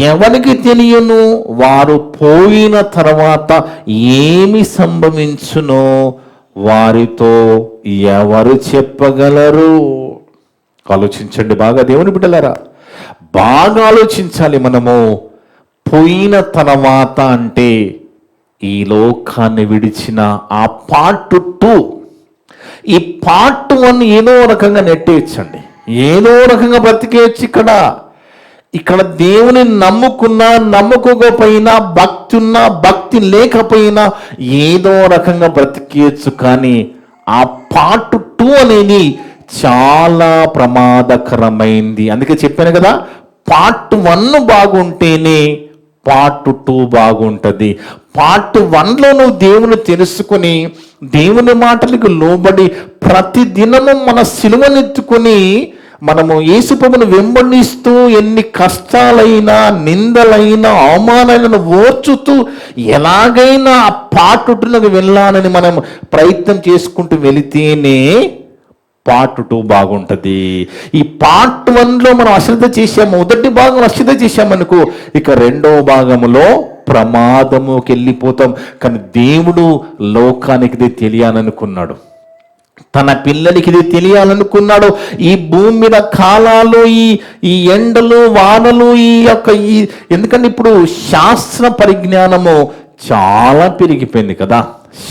ఎవరికి తెలియను, వారు పోయిన తర్వాత ఏమి సంభవించునో వారితో ఎవరు చెప్పగలరు? ఆలోచించండి బాగా, దేవుని బిడ్డలారా, బాగా ఆలోచించాలి. మనము పోయిన తర్వాత అంటే ఈ లోకాన్ని విడిచిన ఆ పార్ట్ 2, ఈ పార్ట్ 1 ఏదో రకంగా నెట్టేయచ్చండి, ఏదో రకంగా బ్రతికేయచ్చు. ఇక్కడ దేవుని నమ్ముకోకపోయినా, భక్తి ఉన్నా భక్తి లేకపోయినా ఏదో రకంగా బ్రతికేయచ్చు. కానీ ఆ పార్ట్ 2 అనేది చాలా ప్రమాదకరమైంది. అందుకే చెప్పాను కదా, పార్ట్ 1 బాగుంటేనే పార్ట్ 2 బాగుంటుంది. పార్ట్ 1లో నువ్వు దేవుని తెలుసుకుని దేవుని మాటలకు లోబడి ప్రతి దినము మన సిలువనెత్తుకొని మనము యేసుప్రభువును వెంబడిస్తూ ఎన్ని కష్టాలైనా, నిందలైనా, అవమానాలను ఓర్చుతూ ఎలాగైనా ఆ పార్ట్ 2లోకి వెళ్ళాలని మనం ప్రయత్నం చేసుకుంటూ వెళితేనే పార్ట్ 2 బాగుంటుంది. ఈ పార్ట్ 1లో మనం అశ్రద్ధ చేసాము, మొదటి భాగం అశ్రద్ధ చేశామనుకో, ఇక 2వ భాగంలో ప్రమాదముకి వెళ్ళిపోతాం. కానీ దేవుడు లోకానికి ఇది తెలియాలనుకున్నాడు, తన పిల్లలకి ఇది తెలియాలనుకున్నాడు. ఈ భూమి మీద కాలాలు, ఈ ఎండలు, వానలు, ఎందుకంటే ఇప్పుడు శాస్త్ర పరిజ్ఞానము చాలా పెరిగిపోయింది కదా.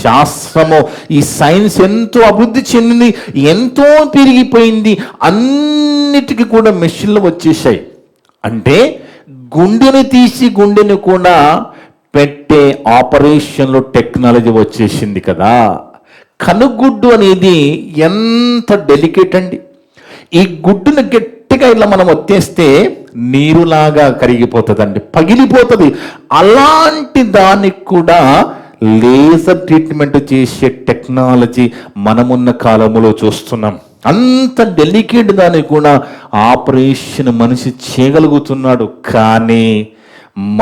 శాస్త్రము, ఈ సైన్స్ ఎంతో అభివృద్ధి చెందింది, ఎంతో పెరిగిపోయింది. అన్నిటికీ కూడా మెషిన్లు వచ్చేసాయి. అంటే గుండెని తీసి గుండెని కూడా పెట్టే ఆపరేషన్లో టెక్నాలజీ వచ్చేసింది కదా. కనుగుడ్డు అనేది ఎంత డెలికేట్ అండి. ఈ గుడ్డును గట్టిగా ఇలా మనం వచ్చేస్తే నీరులాగా కరిగిపోతుందండి, పగిలిపోతుంది. అలాంటి దానికి కూడా లేజర్ ట్రీట్మెంట్ చేసే టెక్నాలజీ మనమున్న కాలంలో చూస్తున్నాం. అంత డెలికేట్ దానికి కూడా ఆపరేషన్ మనిషి చేయగలుగుతున్నాడు. కానీ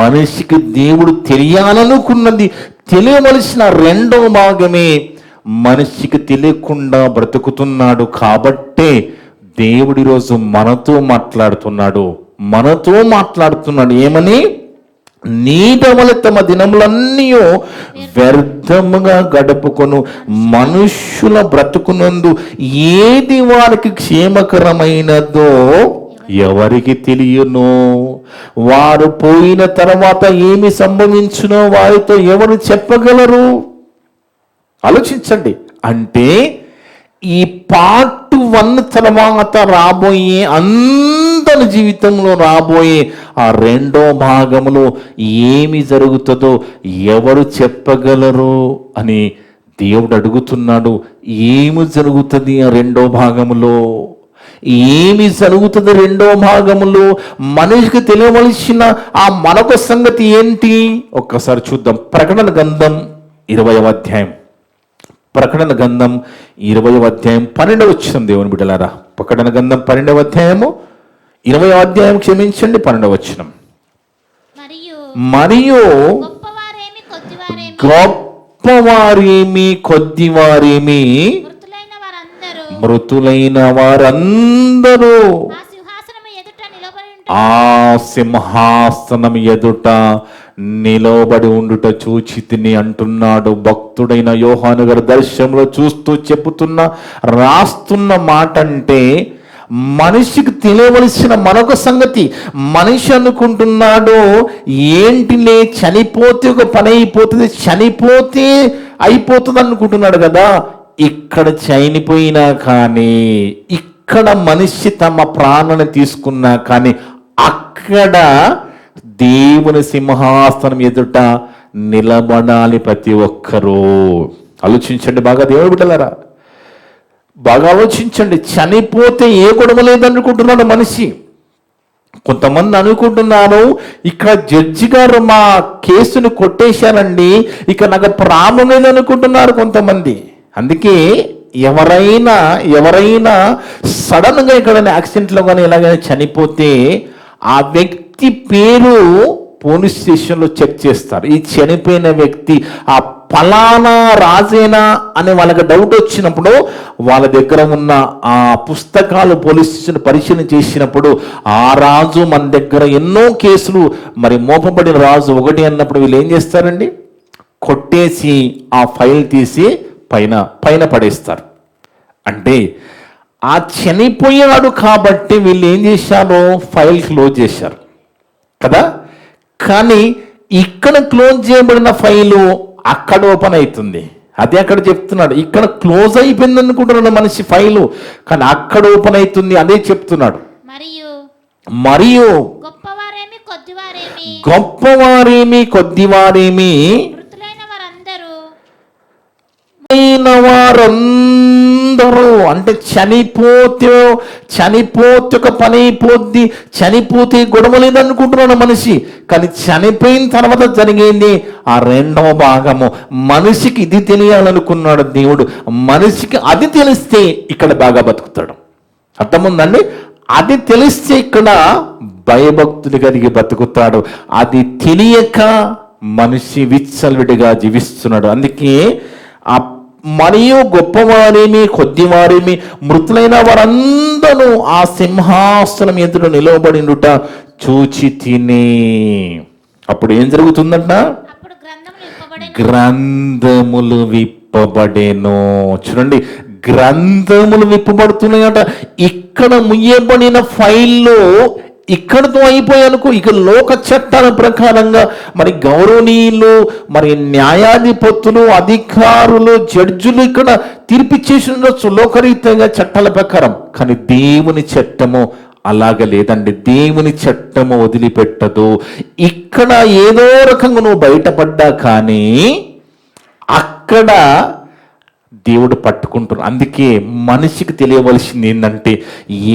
మనిషికి దేవుడు తెలియాలనుకున్నది, తెలియవలసిన రెండవ భాగమే మనిషికి తెలియకుండా బ్రతుకుతున్నాడు. కాబట్టే దేవుడి రోజు మనతో మాట్లాడుతున్నాడు. ఏమని? నీటవల తమ దినములన్నీ వ్యర్థముగా గడుపుకొను మనుష్యుల బ్రతుకునందు ఏది వారికి క్షేమకరమైనదో ఎవరికి తెలియను. వారు పోయిన తర్వాత ఏమి సంభవించునో వారితో ఎవరు చెప్పగలరు? ఆలోచించండి. అంటే ఈ పార్ట్ 1 తర్వాత రాబోయే అందరి జీవితంలో రాబోయే ఆ రెండో భాగంలో ఏమి జరుగుతుందో ఎవరు చెప్పగలరు అని దేవుడు అడుగుతున్నాడు. ఏమి జరుగుతుంది ఆ రెండో భాగంలో? ఏమి జరుగుతుంది రెండో భాగంలో? మనిషికి తెలియవలసిన ఆ మరొక సంగతి ఏంటి? ఒక్కసారి చూద్దాం. ప్రకటన గ్రంథం 20వ అధ్యాయం. ప్రకటన గ్రంథం 20వ అధ్యాయం 12వ వచనం. దేవుని బిడ్డలారా, ప్రకటన గ్రంథం 12వ అధ్యాయము 20వ అధ్యాయం 12వ వచనం. మరియు గొప్పవారేమి కొద్దివారేమి మృతులైన వారందరూ ఆ సింహాసనం ఎదుట నిలబడి ఉండుట చూచి తిని అంటున్నాడు. భక్తుడైన యోహాను గారు దర్శనంలో చూస్తూ రాస్తున్న మాట అంటే, మనిషికి తెలియవలసిన మరొక సంగతి. మనిషి అనుకుంటున్నాడు, ఏంటిలే చనిపోతే ఒక పని అయిపోతుంది, చనిపోతే అయిపోతుంది అనుకుంటున్నాడు కదా. ఇక్కడ చనిపోయినా కానీ, ఇక్కడ మనిషి తమ ప్రాణాన్ని తీసుకున్నా కానీ, అక్కడ దేవుని సింహాసనం ఎదుట నిలబడాలి ప్రతి ఒక్కరూ. ఆలోచించండి బాగా, దేవుని బిడ్డలారా, బాగా ఆలోచించండి. చనిపోతే ఏ గొడవ లేదనుకుంటున్నాడు మనిషి. కొంతమంది అనుకుంటున్నారు, ఇక్కడ జడ్జి గారు మా కేసును కొట్టేశారండి, ఇక నాకు ప్రాణం లేదనుకుంటున్నారు కొంతమంది. అందుకే ఎవరైనా సడన్గా ఇక్కడ యాక్సిడెంట్లో కానీ ఎలాగైనా చనిపోతే ఆ వ్యక్తి పేరు పోలీస్ స్టేషన్లో చెక్ చేస్తారు. ఈ చనిపోయిన వ్యక్తి ఆ ఫలానా రాజేనా అని వాళ్ళకి డౌట్ వచ్చినప్పుడు వాళ్ళ దగ్గర ఉన్న ఆ పుస్తకాలు పోలీస్ స్టేషన్ పరిశీలన చేసినప్పుడు ఆ రాజు మన దగ్గర ఎన్నో కేసులు మరి మోపబడిన రాజు ఒకటి అన్నప్పుడు వీళ్ళు ఏం చేస్తారండి? కొట్టేసి ఆ ఫైల్ తీసి పైన పడేస్తారు. అంటే ఆ చనిపోయాడు కాబట్టి వీళ్ళు ఏం చేశారు? ఫైల్ క్లోజ్ చేశారు కదా. కానీ ఇక్కడ క్లోజ్ చేయబడిన ఫైలు అక్కడ ఓపెన్ అవుతుంది. అదే అక్కడ చెప్తున్నాడు. ఇక్కడ క్లోజ్ అయిపోయింది అనుకుంటున్నాడు మనిషి ఫైలు, కానీ అక్కడ ఓపెన్ అవుతుంది. అదే చెప్తున్నాడు. మరియు గొప్పవారేమి కొద్దివారేమి వారందరూ, అంటే చనిపోతే ఒక పని అయిపోద్ది, చనిపోతే గొడవ లేదనుకుంటున్నాడు మనిషి. కానీ చనిపోయిన తర్వాత జరిగేది ఆ రెండవ భాగము. మనిషికి ఇది తెలియాలనుకున్నాడు దేవుడు. మనిషికి అది తెలిస్తే ఇక్కడ బాగా బతుకుతాడు. అర్థముందండి? అది తెలిస్తే ఇక్కడ భయభక్తులు కలిగి బతుకుతాడు. అది తెలియక మనిషి విచ్చలవిడిగా జీవిస్తున్నాడు. అందుకే ఆ మరియు గొప్పవారేమి కొద్దివారేమి మృతులైన వారందరూ ఆ సింహాసనం ఎదుట నిలవబడినుట చూచి తిని. అప్పుడు ఏం జరుగుతుందంట? గ్రంథములు విప్పబడేను. చూడండి, గ్రంథములు విప్పబడుతున్నాయట. ఇక్కడ ముయ్యబడిన ఫైల్లో ఇక్కడతో అయిపోయానుకో, ఇక లోక చట్టాల ప్రకారంగా మరి గౌరవనీయులు, మరి న్యాయాధిపతులు, అధికారులు, జడ్జులు ఇక్కడ తీర్పిచ్చేసి ఉండొచ్చు లోకరీత్యంగా చట్టాల ప్రకారం. కానీ దేవుని చట్టము అలాగ లేదండి. దేవుని చట్టము వదిలిపెట్టదు. ఇక్కడ ఏదో రకంగా నువ్వు బయటపడ్డా కానీ అక్కడ దేవుడు పట్టుకుంటున్నాడు. అందుకే మనిషికి తెలియవలసింది ఏంటంటే,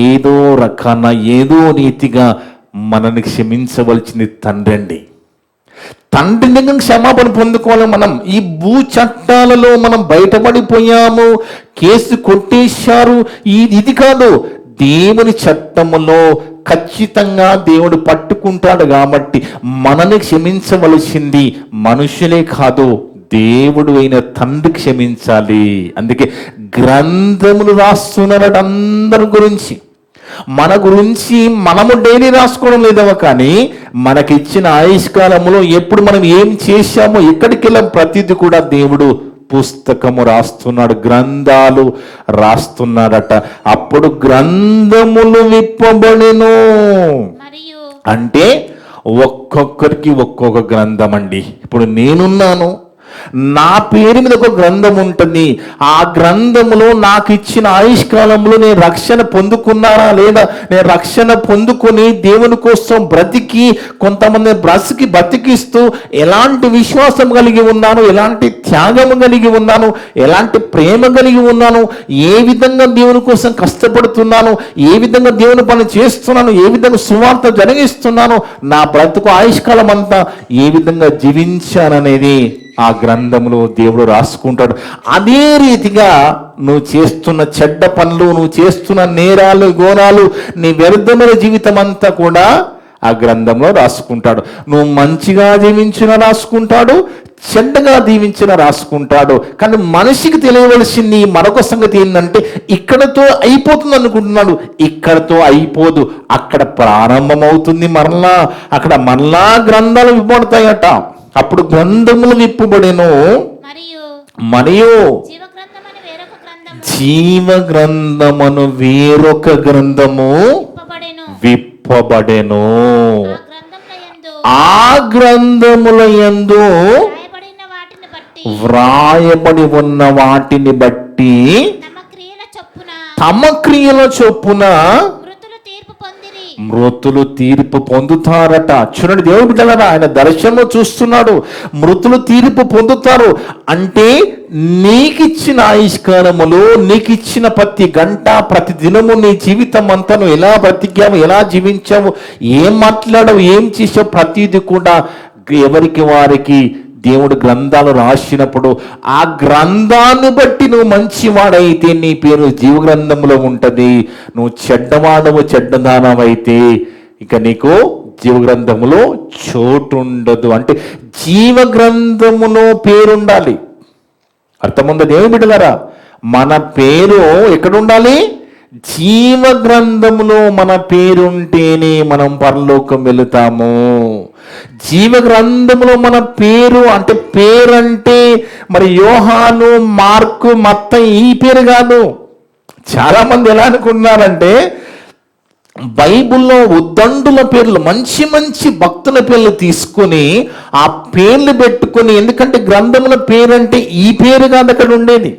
ఏదో రకాన ఏదో రీతిగా మనల్ని క్షమించవలసింది తండ్రి అండి. తండ్రి దగ్గర క్షమాపణ పొందుకోవాలి. మనం ఈ భూ చట్టాలలో మనం బయటపడిపోయాము, కేసు కొట్టేశారు, ఇది కాదు. దేవుని చట్టములో ఖచ్చితంగా దేవుడు పట్టుకుంటాడు కాబట్టి మనని క్షమించవలసింది మనుషులే కాదు, దేవుడు అయిన తండ్రి క్షమించాలి. అందుకే గ్రంథములు రాస్తున్నాడు అందరి గురించి. మన గురించి మనము డైలీ రాసుకోవడం లేదవ, కానీ మనకిచ్చిన ఆయుష్కాలంలో ఎప్పుడు మనం ఏం చేశామో ఎక్కడికి వెళ్ళాం ప్రతిదీ కూడా దేవుడు పుస్తకము రాస్తున్నాడు, గ్రంథాలు రాస్తున్నాడట. అప్పుడు గ్రంథములు విప్పబడెను. అంటే ఒక్కొక్కరికి ఒక్కొక్క గ్రంథం అండి. ఇప్పుడు నేనున్నాను, నా పేరు మీద ఒక గ్రంథం ఉంటుంది. ఆ గ్రంథములో నాకు ఇచ్చిన ఆయుష్కాలంలో నేను రక్షణ పొందుకున్నానా లేదా, నేను రక్షణ పొందుకొని దేవుని కోసం బ్రతికి కొంతమంది బతికిస్తూ ఎలాంటి విశ్వాసం కలిగి ఉన్నాను, ఎలాంటి త్యాగము కలిగి ఉన్నాను, ఎలాంటి ప్రేమ కలిగి ఉన్నాను, ఏ విధంగా దేవుని కోసం కష్టపడుతున్నాను, ఏ విధంగా దేవుని పని చేస్తున్నాను, ఏ విధంగా సువార్త జరిగిస్తున్నాను, నా బ్రతుకు ఆయుష్కాలం అంతా ఏ విధంగా జీవించాననేది ఆ గ్రంథంలో దేవుడు రాసుకుంటాడు. అదే రీతిగా నువ్వు చేస్తున్న చెడ్డ పనులు, నువ్వు చేస్తున్న నేరాలు, ఘోరాలు, నీ వ్యర్థమైన జీవితం అంతా కూడా ఆ గ్రంథంలో రాసుకుంటాడు. నువ్వు మంచిగా జీవించిన రాసుకుంటాడు, చెడ్డగా దీవించిన రాసుకుంటాడు. కానీ మనిషికి తెలియవలసింది మరొక సంగతి ఏంటంటే, ఇక్కడతో అయిపోతుంది అనుకుంటున్నాడు. ఇక్కడతో అయిపోదు, అక్కడ ప్రారంభమవుతుంది మరలా. అక్కడ మరలా గ్రంథాలు విప్పబడతాయట. అప్పుడు గ్రంథములు విప్పబడెను, మరియు జీవ గ్రంథమును వేరొక గ్రంథము విప్పబడెను. ఆ గ్రంథముల యందు వ్రాయబడి ఉన్న వాటిని బట్టి తమ క్రియల చొప్పున మృతులు తీర్పు పొందుతారట. చూడండి, దేవుడు బిడ్డలారా, ఆయన దర్శనము చూస్తున్నాడు. మృతులు తీర్పు పొందుతారు అంటే నీకిచ్చిన ఆయుష్కాలములు, నీకిచ్చిన ప్రతి గంట, ప్రతి దినము, నీ జీవితం అంతా నువ్వు ఎలా బ్రతికావు, ఎలా జీవించావు, ఏం మాట్లాడావు, ఏం చేసావు, ప్రతిది కూడా ఎవరికి వారికి దేవుడు గ్రంథాలు రాసినప్పుడు ఆ గ్రంథాన్ని బట్టి నువ్వు మంచివాడైతే నీ పేరు జీవ గ్రంథంలో ఉంటుంది. నువ్వు చెడ్డవాడవు, చెడ్డదానమైతే ఇక నీకు జీవ గ్రంథములో చోటు ఉండదు. అంటే జీవ గ్రంథములో పేరుండాలి. అర్థముందా దేవుని బిడ్డలారా? మన పేరు ఎక్కడ ఉండాలి? జీవ గ్రంథములో మన పేరుంటేనే మనం పరలోకం వెళుతాము. జీవ గ్రంథములో మన పేరు అంటే, పేరంటే మరి యోహాను, మార్కు, మత్తయి ఈ పేరు కాదు. చాలా మంది ఎలా అనుకుంటున్నారంటే, బైబిల్లో ఉద్దండుల పేర్లు, మంచి మంచి భక్తుల పేర్లు తీసుకుని ఆ పేర్లు పెట్టుకుని, ఎందుకంటే గ్రంథముల పేరంటే ఈ పేరు కాదు అక్కడ ఉండేది,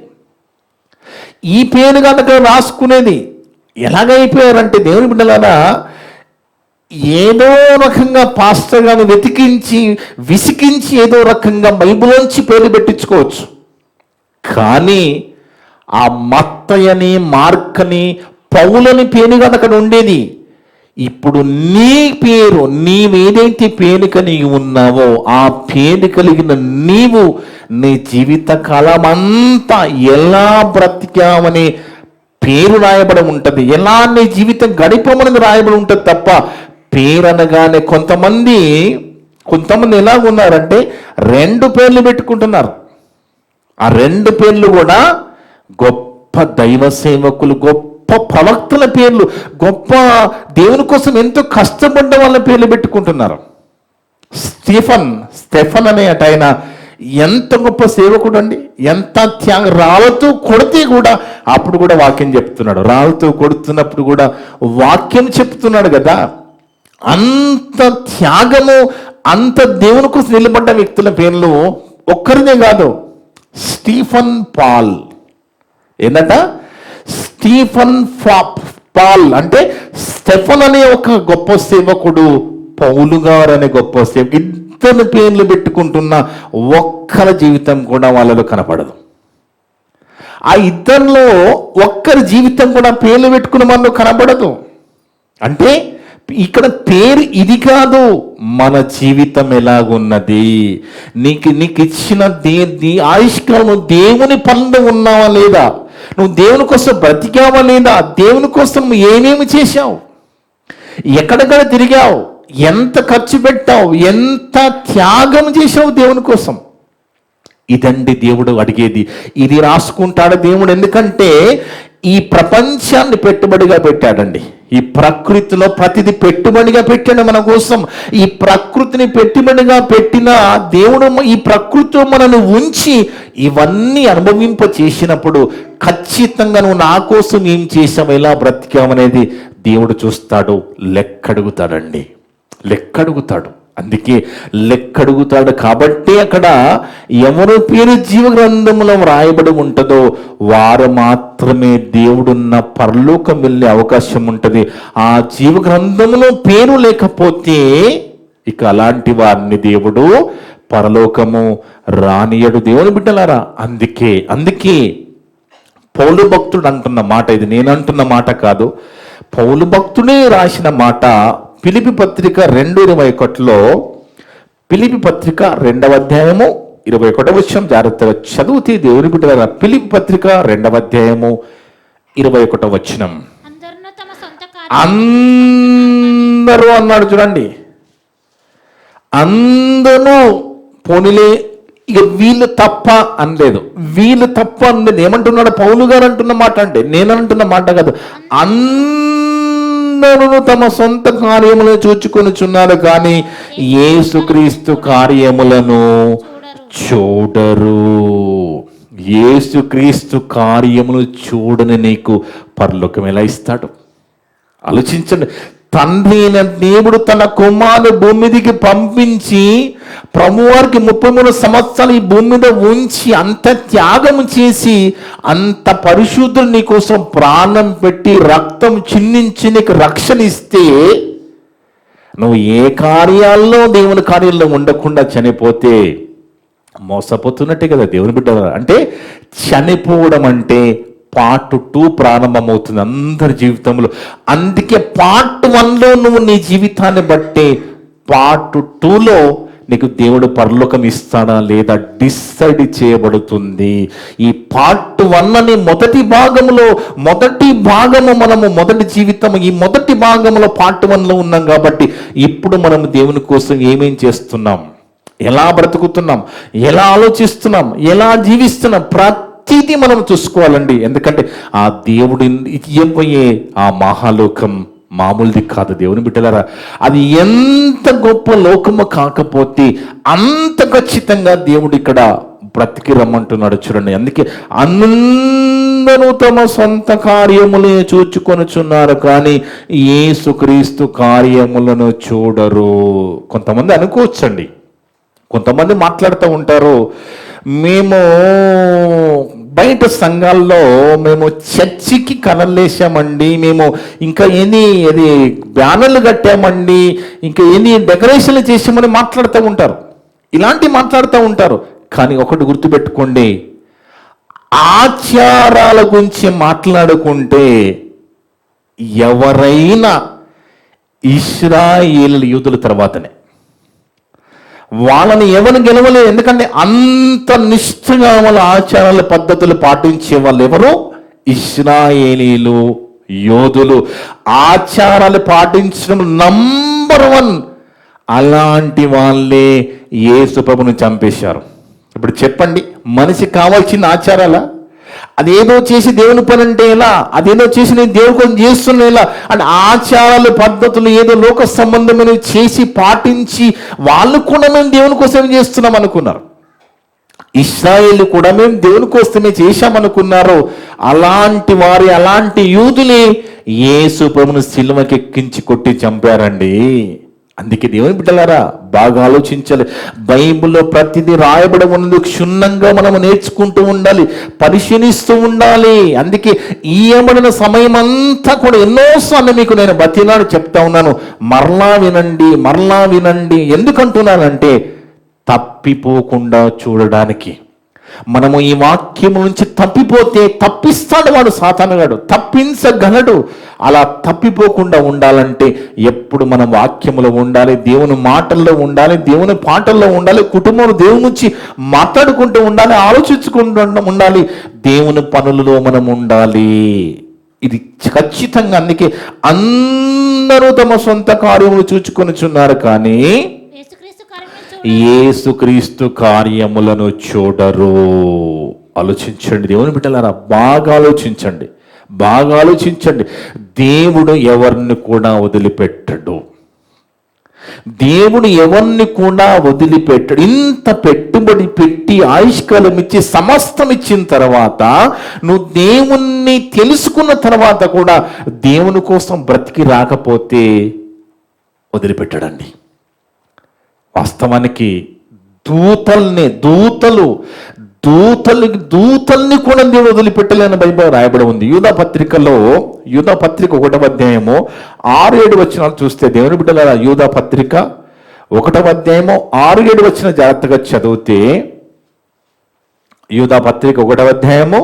ఈ పేరు కాదు అక్కడ రాసుకునేది. ఎలాగైపోయారంటే దేవుని బిడ్డలారా, ఏదో రకంగా పాస్టర్ గారిని వెతికించి విసికించి ఏదో రకంగా బైబిల్లోంచి పేరు పెట్టించుకోవచ్చు. కానీ ఆ మత్తయని, మార్కని, పౌలని పేరు కాదు అక్కడ ఉండేది. ఇప్పుడు నీ పేరు, నీవేదైతే పేరు కలిగి ఉన్నావో ఆ పేరు కలిగిన నీవు నీ జీవిత కాలం అంతా ఎలా బ్రతికావని పేరు రాయబడి ఉంటుంది, ఎలా నీ జీవితం గడిపమని రాయబడి ఉంటుంది తప్ప పేరు అనగానే కొంతమంది ఎలా ఉన్నారంటే 2 పేర్లు పెట్టుకుంటున్నారు. ఆ 2 పేర్లు కూడా గొప్ప దైవ సేవకులు, గొప్ప ప్రవక్తల పేర్లు, గొప్ప దేవుని కోసం ఎంతో కష్టపడ్డ వాళ్ళ పేర్లు పెట్టుకుంటున్నారు. స్టెఫన్ అనే ఆయన ఎంత గొప్ప సేవకుడు అండి, ఎంత త్యాగం. రాళ్ళతో కొడితే కూడా అప్పుడు కూడా వాక్యం చెప్తున్నాడు, రాళ్ళతో కొడుతున్నప్పుడు కూడా వాక్యం చెప్తున్నాడు కదా. అంత త్యాగము, అంత దేవుని కోసం నిలబడ్డ వ్యక్తుల పేర్లు ఒక్కరినే కాదు. స్టీఫన్ పాల్, ఏంటంట స్టీఫన్ పాల్ అంటే స్టెఫన్ అనే ఒక గొప్ప సేవకుడు, పౌలు గారు అనే గొప్ప సేవకుడు, ఇద్దరు పేర్లు పెట్టుకుంటున్న ఒక్కరి జీవితం కూడా వాళ్ళలో కనపడదు. ఆ ఇద్దరిలో ఒక్కరి జీవితం కూడా పేర్లు పెట్టుకున్న వాళ్ళు కనపడదు. అంటే ఇక్కడ పేరు ఇది కాదు, మన జీవితం ఎలాగున్నది, నీకు ఇచ్చిన ఆయుష్కాలం దేవుని పనులు ఉన్నావా లేదా, నువ్వు దేవుని కోసం బ్రతికావా లేదా, దేవుని కోసం నువ్వు ఏమేమి చేశావు, ఎక్కడెక్కడ తిరిగావు, ఎంత ఖర్చు పెట్టావు, ఎంత త్యాగం చేశావు దేవుని కోసం. ఇదండి దేవుడు అడిగేది. ఇది రాసుకుంటాడు దేవుడు. ఎందుకంటే ఈ ప్రపంచాన్ని పెట్టుబడిగా పెట్టాడండి. ఈ ప్రకృతిలో ప్రతిదీ పెట్టుబడిగా పెట్టాడు మన కోసం. ఈ ప్రకృతిని పెట్టుబడిగా పెట్టిన దేవుడు ఈ ప్రకృతిలో మనల్ని ఉంచి ఇవన్నీ అనుభవింప చేసినప్పుడు ఖచ్చితంగా నువ్వు నా కోసం ఏం చేసావు, ఎలా బ్రతికామనేది దేవుడు చూస్తాడు, లెక్కడుగుతాడండి, లెక్కడుగుతాడు. అందుకే లెక్కడుగుతాడు. కాబట్టి అక్కడ ఎవరి పేరు జీవ గ్రంథంలో వ్రాయబడి ఉంటుందో వారు మాత్రమే దేవుడున్న పరలోకం వెళ్ళే అవకాశం ఉంటుంది. ఆ జీవ గ్రంథంలో పేరు లేకపోతే ఇక అలాంటి వారిని దేవుడు పరలోకము రానియడు. దేవుని బిడ్డలారా, అందుకే పౌలు భక్తుడు అంటున్న మాట, ఇది నేను అంటున్న మాట కాదు, పౌలు భక్తుడే రాసిన మాట. ఫిలిప్పీ పత్రిక 2:21లో, ఫిలిప్పీ పత్రిక 2వ అధ్యాయము 21వ వచనం జాగ్రత్తగా చదివితే దేవుని బిడ్డలారా, ఫిలిప్పీ పత్రిక 2వ అధ్యాయము 21వ వచనం. అందరూ అన్నాడు చూడండి, అందరూ పోనీలే, ఇక వీళ్ళు తప్ప అనలేదు, వీళ్ళు తప్ప అనలేదు. ఏమంటున్నాడు పౌలు గారు అంటున్న మాట, అంటే నేను అంటున్న మాట కాదు, అందరూ తమ సొంత కార్యములను చూచుకొనుచున్నారు కానీ యేసుక్రీస్తు కార్యములను చూడరు. యేసుక్రీస్తు కార్యములు చూడని నీకు పరలోకం ఎలా ఇస్తాడు? ఆలోచించండి. తండ్రి అయిన దేవుడు తన కుమారుడు భూమి మీదకి పంపించి ప్రభువారికి 33 సంవత్సరాలు ఈ భూమి మీద ఉంచి అంత త్యాగం చేసి అంత పరిశుద్ధులు నీ కోసం ప్రాణం పెట్టి రక్తం చిందించి నీకు రక్షణ ఇస్తే నువ్వు ఏ కార్యాల్లో దేవుని కార్యాల్లో ఉండకుండా చనిపోతే మోసపోతున్నట్టే కదా దేవుని బిడ్డ. అంటే చనిపోవడం అంటే పార్ట్ 2 ప్రారంభమవుతుంది అందరి జీవితంలో. అందుకే పార్ట్ 1లో నువ్వు నీ జీవితాన్ని బట్టి పార్ట్ 2లో నీకు దేవుడు పరలోకం ఇస్తాడా లేదా డిసైడ్ చేయబడుతుంది. ఈ పార్ట్ 1 అని మొదటి భాగము మనము మొదటి జీవితం ఈ మొదటి భాగంలో పార్ట్ 1లో ఉన్నాం. కాబట్టి ఇప్పుడు మనము దేవుని కోసం ఏమేం చేస్తున్నాం, ఎలా బ్రతుకుతున్నాం, ఎలా ఆలోచిస్తున్నాం, ఎలా జీవిస్తున్నాం, ప్రతిదీ మనం చూసుకోవాలండి. ఎందుకంటే ఆ దేవుడి ఇవ్వబోయే ఆ మహాలోకం మామూలుది కాదు దేవుని బిడ్డలారా. అది ఎంత గొప్ప లోకము కాకపోతే అంత ఖచ్చితంగా దేవుడు ఇక్కడ బ్రతికి రమ్మంటున్నాడు చూడండి. అందుకే అందరూ తమ సొంత కార్యములే చూచుకొనుచున్నారు కానీ యేసుక్రీస్తు కార్యములను చూడరు. కొంతమంది అనుకోవచ్చండి, కొంతమంది మాట్లాడుతూ ఉంటారు, మేము బయట సంఘాల్లో మేము చర్చికి కనలేసామండి, మేము ఇంకా అది బ్యానర్లు కట్టామండి, ఇంకా డెకరేషన్లు చేసామని మాట్లాడుతూ ఉంటారు. ఇలాంటి మాట్లాడుతూ ఉంటారు. కానీ ఒకటి గుర్తుపెట్టుకోండి, ఆచారాల గురించి మాట్లాడుకుంటే ఎవరైనా ఇశ్రాయేలు యూదుల తర్వాతనే, వాళ్ళని ఎవరు గెలవలేదు. ఎందుకంటే అంత నిష్ఠగా వాళ్ళ ఆచారాల పద్ధతులు పాటించే వాళ్ళు ఎవరు? ఇశ్రాయేలీలు, యోధులు. ఆచారాలు పాటించడం నంబర్ 1. అలాంటి వాళ్ళే యేసు ప్రభువుని చంపేశారు. ఇప్పుడు చెప్పండి, మనిషికి కావాల్సిన ఆచారాల? అదేదో చేసి దేవుని పని అంటే ఎలా, అదేదో చేసి నేను దేవుని కోసం చేస్తున్నా ఎలా అంటే ఆచారాలు పద్ధతులు ఏదో లోక సంబంధమైన చేసి పాటించి వాళ్ళు కూడా మేము దేవుని కోసం చేస్తున్నాం అనుకున్నారు. ఇశ్రాయేలు కూడా మేము దేవుని కోసమే చేశామనుకున్నారు. అలాంటి యూదులే యేసు ప్రభువును సిలువకి ఎక్కించి కొట్టి చంపారండి. అందుకే దేవుని బిడ్డలారా బాగా ఆలోచించాలి. బైబిల్లో ప్రతిదీ రాయబడి ఉన్నది క్షుణ్ణంగా మనం నేర్చుకుంటూ ఉండాలి, పరిశీలిస్తూ ఉండాలి. అందుకే ఇయ్యబడిన సమయం అంతా కూడా ఎన్నోసార్లు మీకు నేను బతిలాడి చెప్తా ఉన్నాను, మరలా వినండి. ఎందుకంటున్నానంటే తప్పిపోకుండా చూడడానికి, మనము ఈ వాక్యం నుంచి తప్పిపోతే తప్పిస్తాడు వాడు, సాతానుగాడు తప్పించగలడు. అలా తప్పిపోకుండా ఉండాలంటే ఎప్పుడు మనం వాక్యములో ఉండాలి, దేవుని మాటల్లో ఉండాలి, దేవుని పాటల్లో ఉండాలి, కుటుంబంలో దేవుని నుంచి మాట్లాడుకుంటూ ఉండాలి, ఆలోచించుకుంటూ ఉండాలి, దేవుని పనులలో మనం ఉండాలి. ఇది ఖచ్చితంగా. అందుకే అందరూ తమ సొంత కార్యములు చూచుకొనిచున్నారు, కానీ యేసుక్రీస్తు కార్యములను చూడరు. ఆలోచించండి దేవుని బిడ్డలారా, బాగా ఆలోచించండి, బాగా ఆలోచించండి. దేవుడు ఎవరిని కూడా వదిలిపెట్టడు. దేవుడు ఎవరిని కూడా వదిలిపెట్టడు. ఇంత పెట్టుబడి పెట్టి ఆయుష్కాలం ఇచ్చి సమస్తం ఇచ్చిన తర్వాత నువ్వు దేవుణ్ణి తెలుసుకున్న తర్వాత కూడా దేవుని కోసం బ్రతికి రాకపోతే వదిలిపెట్టడండి. వాస్తవానికి దూతల్ని కూడా దేవుడు వదిలిపెట్టలేని బైబిల్ రాయబడి ఉంది. యూదా పత్రిక 1వ అధ్యాయము 6-7 వచనాలు చూస్తే, దేవుని బిడ్డలారా, యూదా పత్రిక 1వ అధ్యాయము 6-7 వచన జాగ్రత్తగా చదివితే, యూదా పత్రిక 1వ అధ్యాయము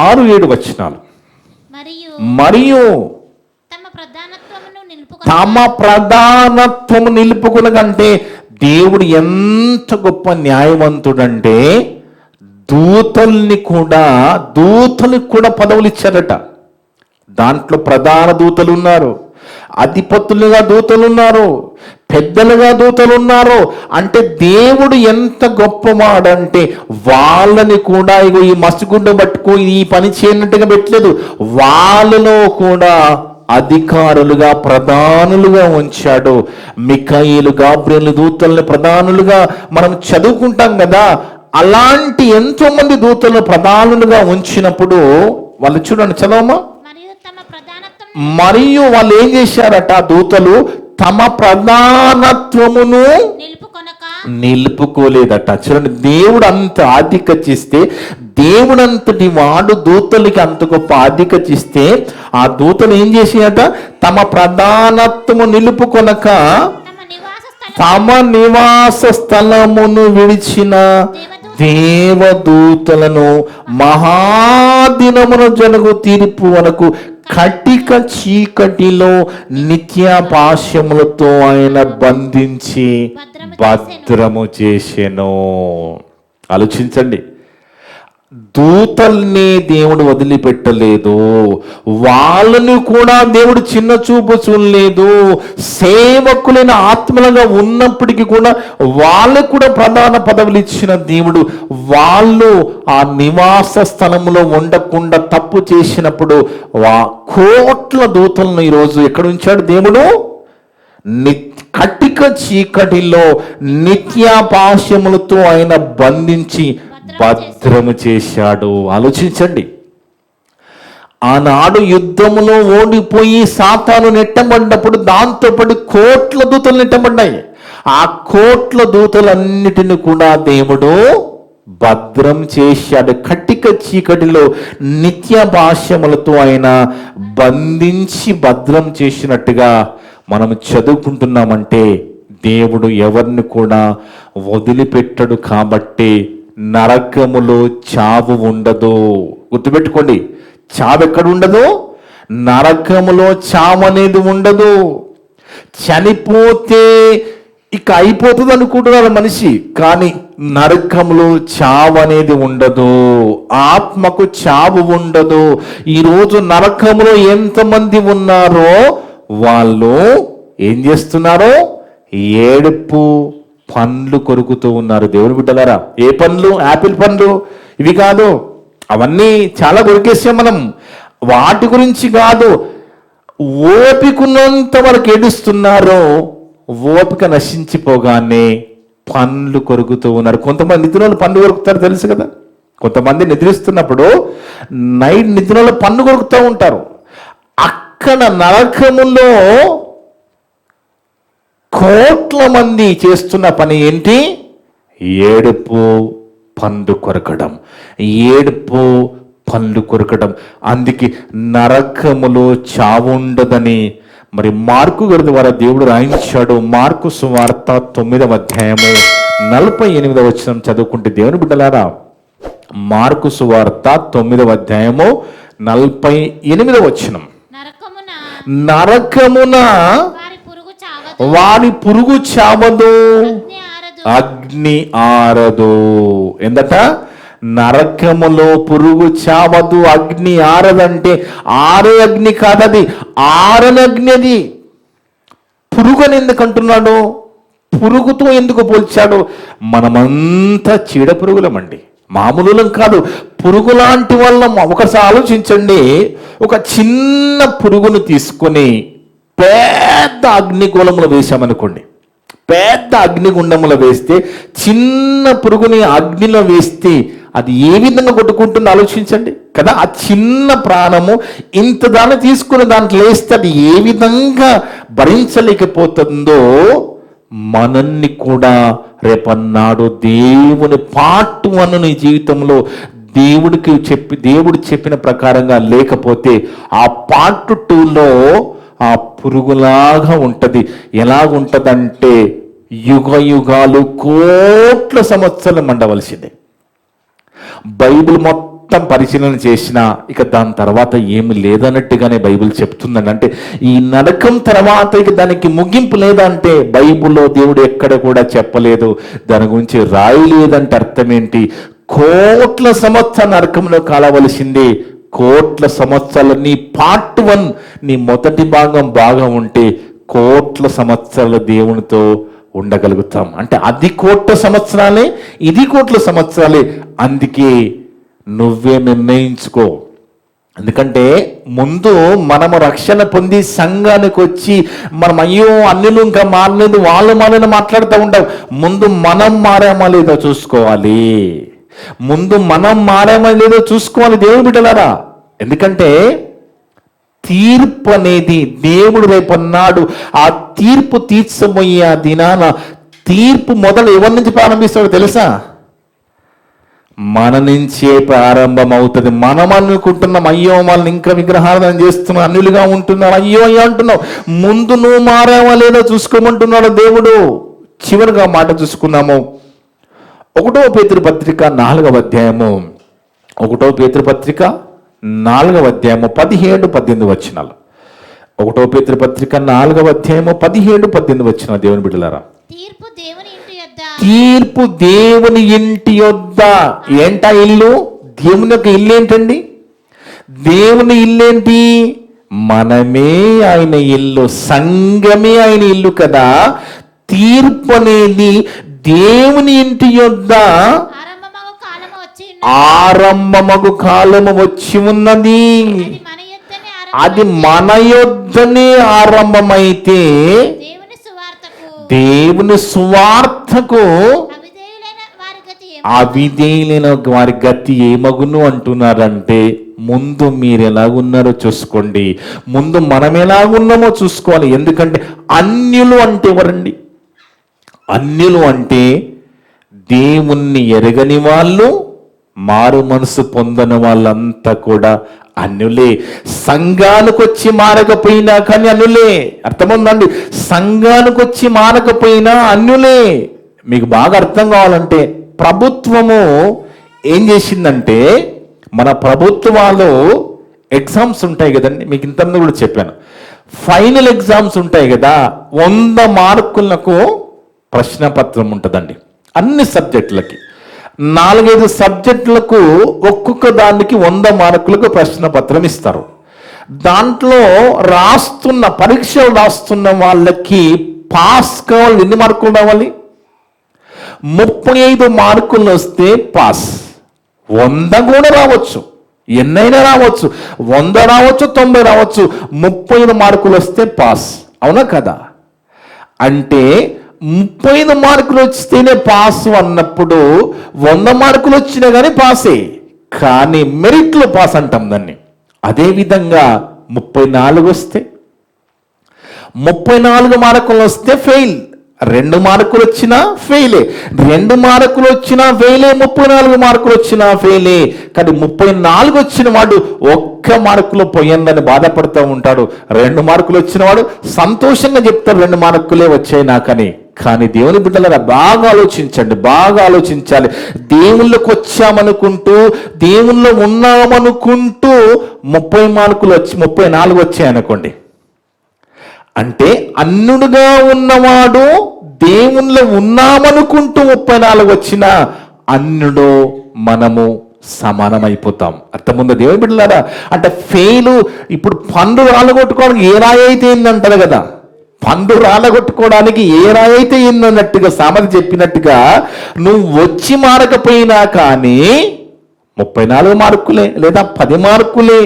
6-7 వచనాలు, మరియు తమ ప్రధానత్వము నిలుపుకునగంటే దేవుడు ఎంత గొప్ప న్యాయవంతుడంటే దూతలకు కూడా పదవులు ఇచ్చారట. దాంట్లో ప్రధాన దూతలు ఉన్నారు, అధిపతులుగా దూతలు ఉన్నారు, పెద్దలుగా దూతలు ఉన్నారు. అంటే దేవుడు ఎంత గొప్పవాడంటే వాళ్ళని కూడా ఇగో ఈ మసిగుండ పట్టుకో ఈ పని చేయనట్టుగా పెట్టలేదు, వాళ్ళలో కూడా అధికారులుగా ప్రధానులుగా ఉంచాడు. మిఖాయిలు, గాబ్రియలు దూతల్ని ప్రధానులుగా మనం చదువుకుంటాం కదా. అలాంటి ఎంతో మంది దూతలను ప్రధానులుగా ఉంచినప్పుడు వాళ్ళు చూడండి, చదవమా. మరియు వాళ్ళు ఏం చేశారట, దూతలు తమ ప్రధానత్వమును నిలుపుకోలేదట. చూడండి, దేవుడు అంత ఆధిక్యచిస్తే, దేవుడంతటి వాడు దూతలకి అంత గొప్ప ఆధిక్యచిస్తే ఆ దూతలు ఏం చేసాయట, తమ ప్రధానత్వము నిలుపుకొనక తమ నివాస స్థలమును విడిచిన దేవదూతలను మహాదినమున జరుగు తీర్పు వరకు కటిక చీకటిలో నిత్యాపాశములతో ఆయన బంధించి భద్రము చేసెను. ఆలోచించండి, దూతల్ని దేవుడు వదిలిపెట్టలేదు, వాళ్ళని కూడా దేవుడు చిన్న చూపు చూడలేదు. సేవకులైన ఆత్మలుగా ఉన్నప్పటికీ కూడా వాళ్ళకు కూడా ప్రధాన పదవులు ఇచ్చిన దేవుడు, వాళ్ళు ఆ నివాస స్థలంలో ఉండకుండా తప్పు చేసినప్పుడు కోట్ల దూతలను ఈరోజు ఎక్కడ ఉంచాడు దేవుడు, కటిక చీకటిలో నిత్యాపాశములతో ఆయన బంధించి భద్రము చేశాడు. ఆలోచించండి, ఆనాడు యుద్ధములో ఓడిపోయి సాతాను నెట్టబడినప్పుడు దాంతోపాటు కోట్ల దూతలు నెట్టబడ్డాయి. ఆ కోట్ల దూతలన్నిటిని కూడా దేవుడు భద్రం చేశాడు. కటిక చీకటిలో నిత్యాపాశములతో ఆయన బంధించి భద్రం చేసినట్టుగా మనం చదువుకుంటున్నామంటే దేవుడు ఎవరిని కూడా వదిలిపెట్టడు. కాబట్టి నరకములో చావు ఉండదు. గుర్తుపెట్టుకోండి, చావు ఎక్కడ ఉండదు, నరకములో చావు అనేది ఉండదు. చనిపోతే ఇక అయిపోతుంది అనుకుంటున్నారు మనిషి, కానీ నరకములో చావు అనేది ఉండదు, ఆత్మకు చావు ఉండదు. ఈరోజు నరకములో ఎంతమంది ఉన్నారో వాళ్ళు ఏం చేస్తున్నారో, ఏడుపు పండ్లు కొరుకుతూ ఉన్నారు. దేవుని బిడ్డలారా, ఏ పండ్లు? యాపిల్ పండ్లు ఇవి కాదు, అవన్నీ చాలా కొరికేసాం మనం, వాటి గురించి కాదు. ఓపికన్నంత వరకు ఏడుస్తున్నారో, ఓపిక నశించిపోగానే పండ్లు కొరుకుతూ ఉన్నారు. కొంతమంది నిద్రలో పండ్లు కొరుకుతారు తెలుసు కదా. కొంతమంది నిద్రిస్తున్నప్పుడు నైట్ నిద్రలో పండ్లు కొరుకుతూ ఉంటారు. అక్కడ నరకములో కోట్ల మంది చేస్తున్న పని ఏంటి? ఏడుపు పండు కొరకడం, ఏడుపు పండ్లు కొరకడం. అందుకే నరకములో చావుండదని మరి మార్కు గారి ద్వారా దేవుడు రాయించాడు. మార్కు సువార్త 9వ అధ్యాయము 48వ వచనం చదువుకుంటే, దేవుని బిడ్డలారా, మార్కు సువార్త 9వ అధ్యాయము 48వ వచనం. నరకమున వారి పురుగు చావదు, అగ్ని ఆరదు. ఏందట? నరకములో పురుగు చావదు, అగ్ని ఆరదంటే ఆరే అగ్ని కాదది, ఆరని అగ్ని. అది పురుగు అని ఎందుకు అంటున్నాడు? పురుగుతో ఎందుకు పోల్చాడు? మనమంతా చీడ పురుగులమండి, మామూలులం కాదు, పురుగు లాంటి వాళ్ళం. ఒకసారి ఆలోచించండి, ఒక చిన్న పురుగును తీసుకొని పెద్ద అగ్నిగోళంలో వేసామనుకోండి, పెద్ద అగ్నిగుండంలో వేస్తే చిన్న పురుగుని అగ్నిలో వేస్తే అది ఏ విధంగా కొట్టుకుంటుందో ఆలోచించండి కదా. ఆ చిన్న ప్రాణము ఇంత దాన్ని తీసుకుని దాంట్లో వేస్తే అది ఏ విధంగా భరించలేకపోతుందో, మనల్ని కూడా రేపన్నాడు దేవుని పార్ట్ 1 నీ జీవితంలో దేవుడు చెప్పిన ప్రకారంగా లేకపోతే ఆ పార్ట్ 2లో ఆ పురుగులాగా ఉంటుంది. ఎలాగుంటుందంటే యుగ యుగాలు కోట్ల సంవత్సరాలు మండవలసిందే. బైబిల్ మొత్తం పరిశీలన చేసినా ఇక దాని తర్వాత ఏమి లేదన్నట్టుగానే బైబిల్ చెప్తుందండి. అంటే ఈ నరకం తర్వాత ఇక దానికి ముగింపు లేదంటే బైబిల్లో దేవుడు ఎక్కడ కూడా చెప్పలేదు, దాని గురించి రాయలేదంటే అర్థం ఏంటి? కోట్ల సంవత్సరాల నరకంలో కాలవలసిందే. కోట్ల సంవత్సరాలు నీ పార్ట్ 1 నీ మొదటి భాగం బాగా ఉంటే కోట్ల సంవత్సరాలు దేవునితో ఉండగలుగుతాం. అంటే అది కోట్ల సంవత్సరాలే, ఇది కోట్ల సంవత్సరాలే. అందుకే నువ్వే నిర్ణయించుకో. ఎందుకంటే ముందు మనము రక్షణ పొంది సంఘానికి వచ్చి మనం అయ్యో అన్యులు ఇంకా మారలేదు, వాళ్ళు మారని మాట్లాడుతూ ఉంటాం. ముందు మనం మారామా లేదో చూసుకోవాలి. ముందు మనం మారామా లేదో చూసుకోవాలి దేవుని బిడ్డలారా. ఎందుకంటే తీర్పు అనేది దేవుడు రేపన్నాడు ఆ తీర్పు తీర్చబోయే ఆ దినాన తీర్పు మొదలు ఎవరి నుంచి ప్రారంభిస్తాడో తెలుసా? మన నుంచే ప్రారంభం అవుతుంది. మనం అనుకుంటున్నాం అయ్యో వాళ్ళని ఇంకా విగ్రహారాధన చేస్తున్నాం, అన్యులుగా ఉంటున్నాం, అయ్యో అయ్యో అంటున్నావు. ముందు నువ్వు మారావా లేదో చూసుకోమంటున్నాడు దేవుడు. చివరిగా మాట చూసుకున్నాము 1వ పేతురు పత్రిక 4వ అధ్యాయము, 1వ పేతురు పత్రిక 4వ అధ్యాయము 17-18 వచనాలు. 1వ పేతురు పత్రిక 4వ అధ్యాయము 17-18 వచనాలు. దేవుని బిడ్డలారా, తీర్పు దేవుని ఇంటి యొద్ద. ఏంటా ఇల్లు? దేవుని యొక్క ఇల్లు ఏంటండి? దేవుని ఇల్లేంటి? మనమే ఆయన ఇల్లు, సంఘమే ఆయన ఇల్లు కదా. తీర్పు అనేది దేవుని ఇంటి యొద్ద ఆరంభమగు కాలము వచ్చి ఉన్నది. అది మన యొద్దనే ఆరంభమైతే దేవుని సువార్తకు అవిధేయులైన వారి గతి ఏమగును అంటున్నారంటే, ముందు మీరు ఎలాగున్నారో చూసుకోండి, ముందు మనం ఎలాగున్నామో చూసుకోవాలి. ఎందుకంటే అన్యులు అంటే ఎవరండి? అన్యులు అంటే దేవుణ్ణి ఎరగని వాళ్ళు, మారు మనసు పొందని వాళ్ళంతా కూడా అన్యులే. సంఘానికి వచ్చి మారకపోయినా కానీ అన్యులే. అర్థముందండి? సంఘానికి వచ్చి మారకపోయినా అన్యులే. మీకు బాగా అర్థం కావాలంటే ప్రభుత్వము ఏం చేసిందంటే, మన ప్రభుత్వాలు ఎగ్జామ్స్ ఉంటాయి కదండి, మీకు ఇంతకుముందు కూడా చెప్పాను. ఫైనల్ ఎగ్జామ్స్ ఉంటాయి కదా, 100 మార్కులకు ప్రశ్నపత్రం ఉంటుందండి. అన్ని సబ్జెక్టులకి 4-5 సబ్జెక్టులకు ఒక్కొక్క దానికి 100 మార్కులకు ప్రశ్నపత్రం ఇస్తారు. దాంట్లో పరీక్షలు రాస్తున్న వాళ్ళకి పాస్ కావాలి. ఎన్ని మార్కులు రావాలి? 35 మార్కులు వస్తే పాస్. 100 కూడా రావచ్చు, ఎన్నైనా రావచ్చు, 100 రావచ్చు, 90 రావచ్చు. 35 మార్కులు వస్తే పాస్. అవునా కదా? అంటే 35 మార్కులు వస్తేనే పాస్ అన్నప్పుడు 100 మార్కులు వచ్చినా కానీ పాసే, కానీ మెరిట్లో పాస్ అంటాం దాన్ని. అదేవిధంగా 34 వస్తే, 34 మార్కులు వస్తే ఫెయిల్. 2 మార్కులు వచ్చినా ఫెయిలే, 2 మార్కులు వచ్చినా ఫెయిలే, 34 మార్కులు వచ్చినా ఫెయిలే. కానీ 34 వచ్చిన వాడు 1 మార్కులో పోయిందని బాధపడుతూ ఉంటాడు. 2 మార్కులు వచ్చిన వాడు సంతోషంగా చెప్తాడు 2 మార్కులే వచ్చాయి నాకని. కానీ దేవుని బిడ్డలారా బాగా ఆలోచించండి, బాగా ఆలోచించాలి. దేవుళ్ళకి వచ్చామనుకుంటూ, దేవుళ్ళో ఉన్నామనుకుంటూ 30 మార్కులు వచ్చి 34 వచ్చాయనుకోండి, అంటే అన్యుడుగా ఉన్నవాడు దేవుళ్ళో ఉన్నామనుకుంటూ 34 వచ్చినా అన్యుడు మనము సమానమైపోతాం. అర్థముందా దేవుని బిడ్డలారా? అంటే ఫెయిల్. ఇప్పుడు పండు రాలగొట్టుకోవడానికి ఏ రాయి అయితే ఏందంటారు కదా, పండు రాలగొట్టుకోవడానికి ఏ రాయి అయితే ఏందన్నట్టుగా సామెత చెప్పినట్టుగా నువ్వు వచ్చి మారకపోయినా కానీ 34 మార్కులే లేదా 10 మార్కులే.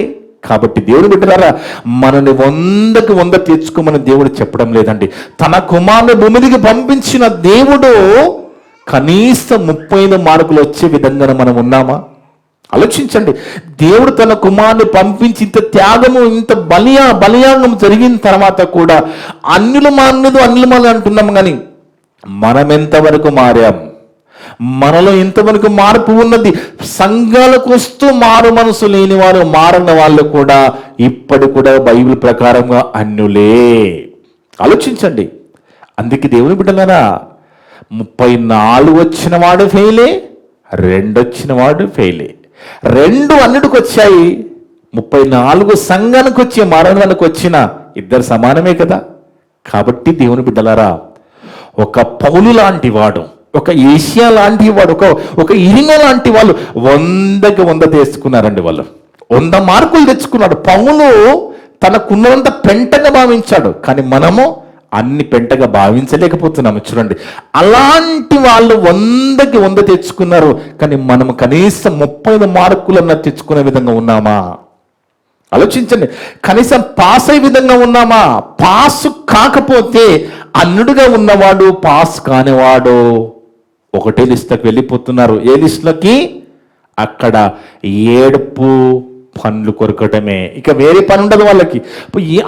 కాబట్టి దేవుడు బిడ్డలారా, మనని 100కి 100 తెచ్చుకోమని దేవుడు చెప్పడం లేదండి. తన కుమారుని భూమికి పంపించిన దేవుడు కనీసం 35 మార్కులు వచ్చే విధంగా మనం ఉన్నామా? ఆలోచించండి. దేవుడు తన కుమారుని పంపించి ఇంత త్యాగము, ఇంత బలియాగం జరిగిన తర్వాత కూడా అన్యులు అంటున్నాం, కానీ మనం ఎంతవరకు మారాం? మనలో ఎంతవరకు మార్పు ఉన్నది? సంఘాలకు వస్తూ మారు మనసు లేని వారు, మారిన వాళ్ళు కూడా ఇప్పటి కూడా బైబిల్ ప్రకారంగా అన్యులే. ఆలోచించండి. అందుకే దేవుని బిడ్డలారా, 34 వచ్చిన వాడు ఫెయిలే, 2 వచ్చిన వాడు ఫెయిలే. 2 అన్నిటికి వచ్చాయి, 34 సంఘానికి వచ్చి మారణానికి వచ్చిన ఇద్దరు సమానమే కదా. కాబట్టి దేవుని బిడ్డలారా, ఒక పౌలు లాంటి వాడు, ఒక ఏషియా లాంటి వాడు, ఒక ఇరిమ లాంటి వాళ్ళు 100కి 100 తెచ్చుకున్నారండి. వాళ్ళు 100 మార్కులు తెచ్చుకున్నాడు. పౌలు తనకున్నంత పెంటగా భావించాడు, కానీ మనము అన్ని పెంటగా భావించలేకపోతున్నాము. చూడండి, అలాంటి వాళ్ళు 100కి 100 తెచ్చుకున్నారు, కానీ మనము కనీసం 30 మార్కులన్నా తెచ్చుకునే విధంగా ఉన్నామా? ఆలోచించండి. కనీసం పాస్ అయ్యే విధంగా ఉన్నామా? పాస్ కాకపోతే అన్నుడుగా ఉన్నవాడు, పాస్ కానివాడు ఒకటే లిస్టుకి వెళ్ళిపోతున్నారు. ఏ లిస్టులకి? అక్కడ ఏడుపు, పనులు కొరకటమే, ఇక వేరే పని ఉండదు వాళ్ళకి.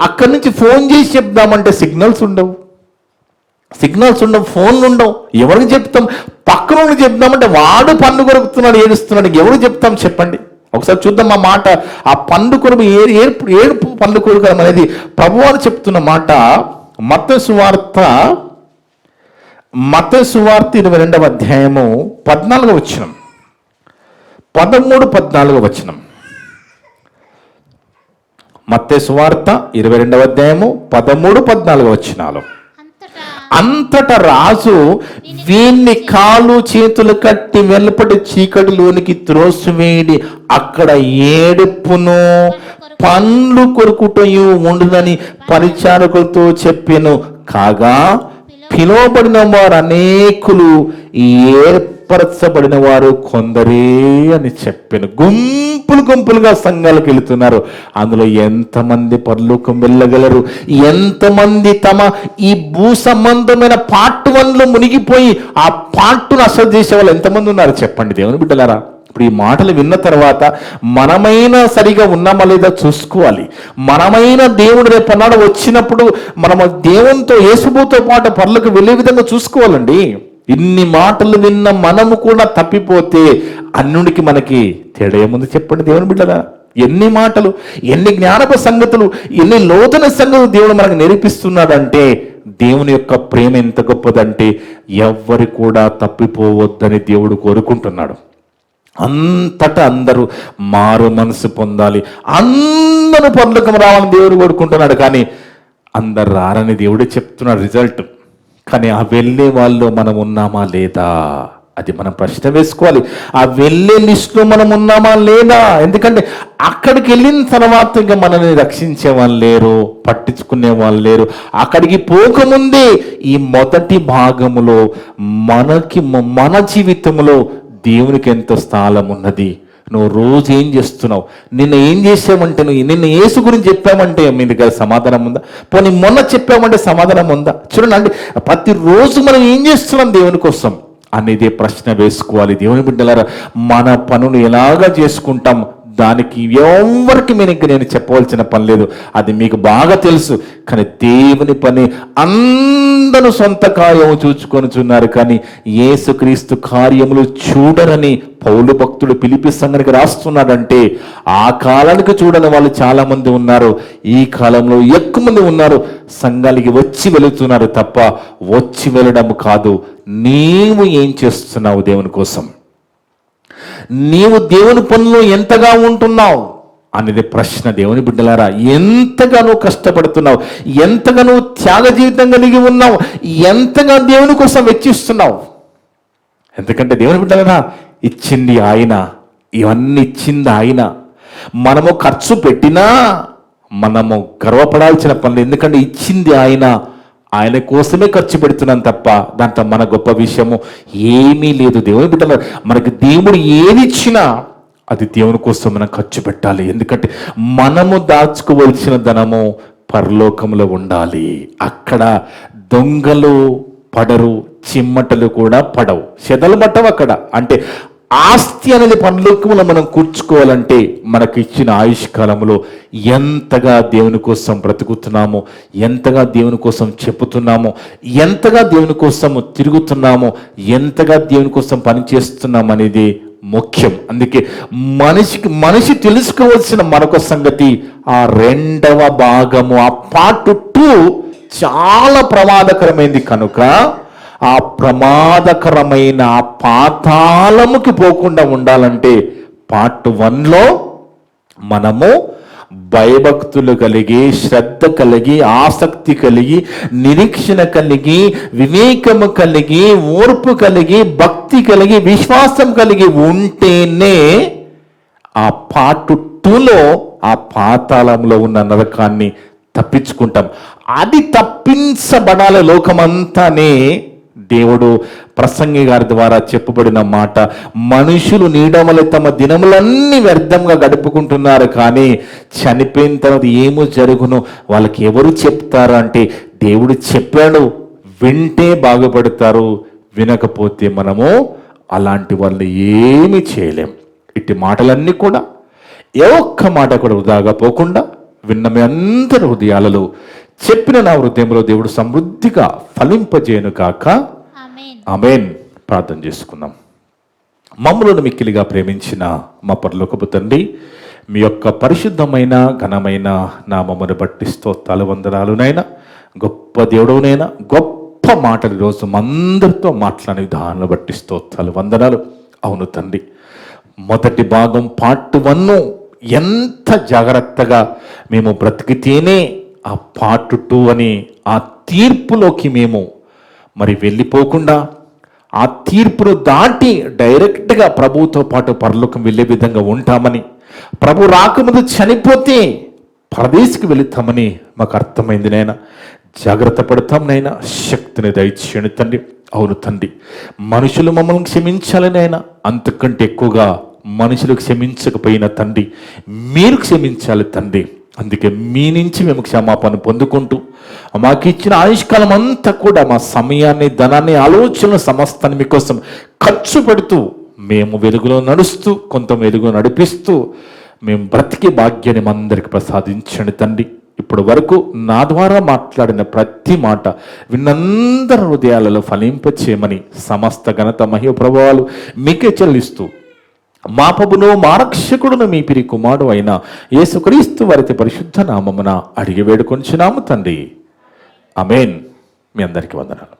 అక్కడి నుంచి ఫోన్ చేసి చెప్దామంటే సిగ్నల్స్ ఉండవు, ఫోన్లు ఉండవు. ఎవరికి చెప్తాం? పక్కన చెప్దామంటే వాడు పన్ను కొరుకుతున్నాడు, ఏడుస్తున్నాడు, ఎవరు చెప్తాం చెప్పండి? ఒకసారి చూద్దాం ఆ మాట. ఆ పన్ను కొరకు ఏడుపు పన్ను కొరకడం అనేది ప్రభువారు చెప్తున్న మాట. మత్తయి సువార్త 22వ అధ్యాయము 14వ వచనం, 13-14 వచనం. మత్తయి సువార్త 22వ అధ్యాయము 13-14 వచనాలు. అంతటా రాజు వీన్ని కాలు చేతులు కట్టి వెలుపటి చీకటిలోనికి త్రోసివేడి, అక్కడ ఏడుపును పండ్లు కొరుకుటయు ఉండునని పరిచారకులతో చెప్పెను. కాగా పిలువబడిన వారు అనేకులు, ఏర్పరచబడిన వారు కొందరే అని చెప్పాను. గుంపులుగా సంఘాలకు వెళుతున్నారు. అందులో ఎంతమంది పరలోకం వెళ్ళగలరు? ఎంతమంది తమ ఈ భూ సంబంధమైన పార్ట్ 1లో మునిగిపోయి ఆ పార్ట్ను అసలు చేసే వాళ్ళు ఎంతమంది ఉన్నారు చెప్పండి దేవుని బిడ్డలారా. ఇప్పుడు ఈ మాటలు విన్న తర్వాత మనమైనా సరిగా ఉన్నామా లేదా చూసుకోవాలి. మనమైనా దేవుడు రేపన్నాడు వచ్చినప్పుడు మనము దేవునితో యేసుతో పాటు పరలోకి వెళ్ళే విధంగా చూసుకోవాలండి. ఇన్ని మాటలు విన్న మనము కూడా తప్పిపోతే అన్యుడికి మనకి తేడా ఏముంది చెప్పండి దేవుని బిడ్డలా. ఎన్ని మాటలు, ఎన్ని జ్ఞానప సంగతులు, ఎన్ని లోతన సంగతులు దేవుడు మనకు నేర్పిస్తున్నాడంటే, దేవుని యొక్క ప్రేమ ఎంత గొప్పదంటే ఎవ్వరు కూడా తప్పిపోవద్దని దేవుడు కోరుకుంటున్నాడు. అంతటా అందరూ మారు మనసు పొందాలి, అందరూ పరలోకం రావాలని దేవుడు కోరుకుంటున్నాడు. కానీ అందరు రారని దేవుడే చెప్తున్నాడు రిజల్ట్. కానీ ఆ వెళ్ళే వాళ్ళు మనం ఉన్నామా లేదా, అది మనం ప్రశ్న వేసుకోవాలి. ఆ వెళ్ళే లిస్టులో మనం ఉన్నామా లేదా? ఎందుకంటే అక్కడికి వెళ్ళిన తర్వాత ఇంకా మనల్ని రక్షించే వాళ్ళు లేరు, పట్టించుకునే వాళ్ళు లేరు. అక్కడికి పోకముందే ఈ మొదటి భాగములో మన జీవితంలో దేవునికి ఎంత స్థలం ఉన్నది. నువ్వు రోజు ఏం చేస్తున్నావు? నిన్న ఏం చేసామంటే, నిన్న యేసు గురించి చెప్పామంటే మీ దగ్గర సమాధానం ఉందా? పోనీ మొన్న చెప్పామంటే సమాధానం ఉందా? చూడండి, ప్రతిరోజు మనం ఏం చేస్తున్నాం దేవుని కోసం అనేది ప్రశ్న వేసుకోవాలి. దేవుని బిడ్డలారా, మన పనులు ఎలాగా చేసుకుంటాం దానికి ఎవరికి నేను చెప్పవలసిన పని లేదు, అది మీకు బాగా తెలుసు. కానీ దేవుని పని అందరూ సొంత కార్యము చూచుకొనుచున్నారు, కానీ యేసుక్రీస్తు కార్యములు చూడరని పౌలు భక్తుడు ఫిలిప్పీ సంఘానికి రాస్తున్నాడంటే ఆ కాలానికి చూడని వాళ్ళు చాలా మంది ఉన్నారు, ఈ కాలంలో ఎక్కువ మంది ఉన్నారు. సంఘానికి వచ్చి వెళుతున్నారు తప్ప వచ్చి వెళ్ళడం కాదు. నీవు ఏం చేస్తున్నావు దేవుని కోసం? నీవు దేవుని పనులు ఎంతగా ఉంటున్నావు అనేది ప్రశ్న. దేవుని బిడ్డలారా, ఎంతగా నువ్వు కష్టపడుతున్నావు, ఎంతగా నువ్వు త్యాగ జీవితం కలిగి ఉన్నావు, ఎంతగా దేవుని కోసం వెచ్చిస్తున్నావు. ఎందుకంటే దేవుని బిడ్డలారా, ఇచ్చింది ఆయన, ఇవన్నీ ఇచ్చింది ఆయన. మనము ఖర్చు పెట్టినా మనము గర్వపడాల్సిన పనులు, ఎందుకంటే ఇచ్చింది ఆయన. ఆయన కోసమే ఖర్చు పెడుతున్నాం తప్ప దాంట్లో మన గొప్ప విషయము ఏమీ లేదు. దేవుని బిడ్డలారా, మనకి దేవుడు ఏది ఇచ్చినా అది దేవుని కోసం మనం ఖర్చు పెట్టాలి. ఎందుకంటే మనము దాచుకోవలసిన ధనము పరలోకంలో ఉండాలి. అక్కడ దొంగలు పడరు, చిమ్మటలు కూడా పడవు, చెదలు పట్టవు అక్కడ. అంటే ఆస్తి అనేది పరలోకంలో మనం కూర్చుకోవాలంటే మనకు ఇచ్చిన ఆయుష్కాలంలో ఎంతగా దేవుని కోసం బ్రతుకుతున్నామో, ఎంతగా దేవుని కోసం చెప్పుతున్నామో, ఎంతగా దేవుని కోసం తిరుగుతున్నామో, ఎంతగా దేవుని కోసం పనిచేస్తున్నాం అనేది ముఖ్యం. అందుకే మనిషి తెలుసుకోవాల్సిన మరొక సంగతి, ఆ రెండవ భాగము, ఆ పార్ట్ 2 చాలా ప్రమాదకరమైంది. కనుక ఆ ప్రమాదకరమైన ఆ పాతాళముకి పోకుండా ఉండాలంటే పార్ట్ 1లో మనము భయభక్తులు కలిగి, శ్రద్ధ కలిగి, ఆసక్తి కలిగి, నిరీక్షణ కలిగి, వివేకము కలిగి, ఓర్పు కలిగి, భక్తి కలిగి, విశ్వాసం కలిగి ఉంటేనే ఆ పార్ట్ 2లో ఆ పాతాళంలో ఉన్న నరకాన్ని తప్పించుకుంటాం. అది తప్పించబడాలి లోకమంతానే దేవుడు ప్రసంగి గారి ద్వారా చెప్పబడిన మాట. మనుషులు నీడమల తమ దినములన్నీ వ్యర్థంగా గడుపుకుంటున్నారు, కానీ చనిపోయిన తర్వాత ఏమో జరుగును వాళ్ళకి ఎవరు చెప్తారు అంటే దేవుడు చెప్పాడు. వింటే బాగుపడతారు, వినకపోతే మనము అలాంటి వాళ్ళని ఏమీ చేయలేం. ఇట్టి మాటలన్నీ కూడా ఏ ఒక్క మాట కూడా వృధాగా పోకుండా విన్న మీ అందరి హృదయాలలో చెప్పిన నా హృదయంలో దేవుడు సమృద్ధిగా ఫలింపజేయను కాక. ఆమేన్. ప్రార్థన చేసుకుందాం. మమ్మలను మిక్కిలిగా ప్రేమించిన మా పరలోకపు తండ్రి, మీ యొక్క పరిశుద్ధమైన ఘనమైన నామమును బట్టి స్తోత్రాలు వందనాలునైనా. గొప్ప దేవుడునైనా, గొప్ప మాటలు ఈరోజు అందరితో మాట్లాడిన విధానాన్ని బట్టి స్తోత్రాలు వందనాలు. అవును తండ్రి, మొదటి భాగం పార్ట్ 1 ఎంత జాగ్రత్తగా మేము బ్రతికితేనే ఆ పార్ట్ 2 అని ఆ తీర్పులోకి మేము మరి వెళ్ళిపోకుండా, ఆ తీర్పును దాటి డైరెక్ట్గా ప్రభువుతో పాటు పరలోకం వెళ్ళే విధంగా ఉంటామని, ప్రభు రాకముందు చనిపోతే పరదేశికి వెళుతామని మాకు అర్థమైంది నైనా. జాగ్రత్త పడతాం నైనా, శక్తిని దయచేయండి తండ్రి. అవును తండ్రి, మనుషులు మమ్మల్ని క్షమించాలనైనా, అంతకంటే ఎక్కువగా మనుషులు క్షమించకపోయిన తండ్రి మీరు క్షమించాలి తండ్రి. అందుకే మీ నుంచి మేము క్షమాపణ పొందుకుంటూ మాకు ఇచ్చిన ఆయుష్కాలం అంతా కూడా మా సమయాన్ని, ధనాన్ని, ఆలోచనలు సమస్తాన్ని మీకోసం ఖర్చు పెడుతూ మేము వెలుగులో నడుస్తూ, కొంత వెలుగులో నడిపిస్తూ మేము బ్రతికే భాగ్యాన్ని అందరికి ప్రసాదించండి తండ్రి. ఇప్పటి వరకు నా ద్వారా మాట్లాడిన ప్రతి మాట విన్నందరి హృదయాలలో ఫలింపచేయమని సమస్త ఘనత, మహిమ, ప్రభావాలు మీకే చెల్లిస్తూ మా ప్రభును, మా రక్షకుడును, మీ పిరి కుమారుడు అయిన యేసుక్రీస్తు వారి పరిశుద్ధ నామమున అడిగి వేడుకొంచున్నాము తండ్రి. ఆమేన్. మీ అందరికీ వందనాలు.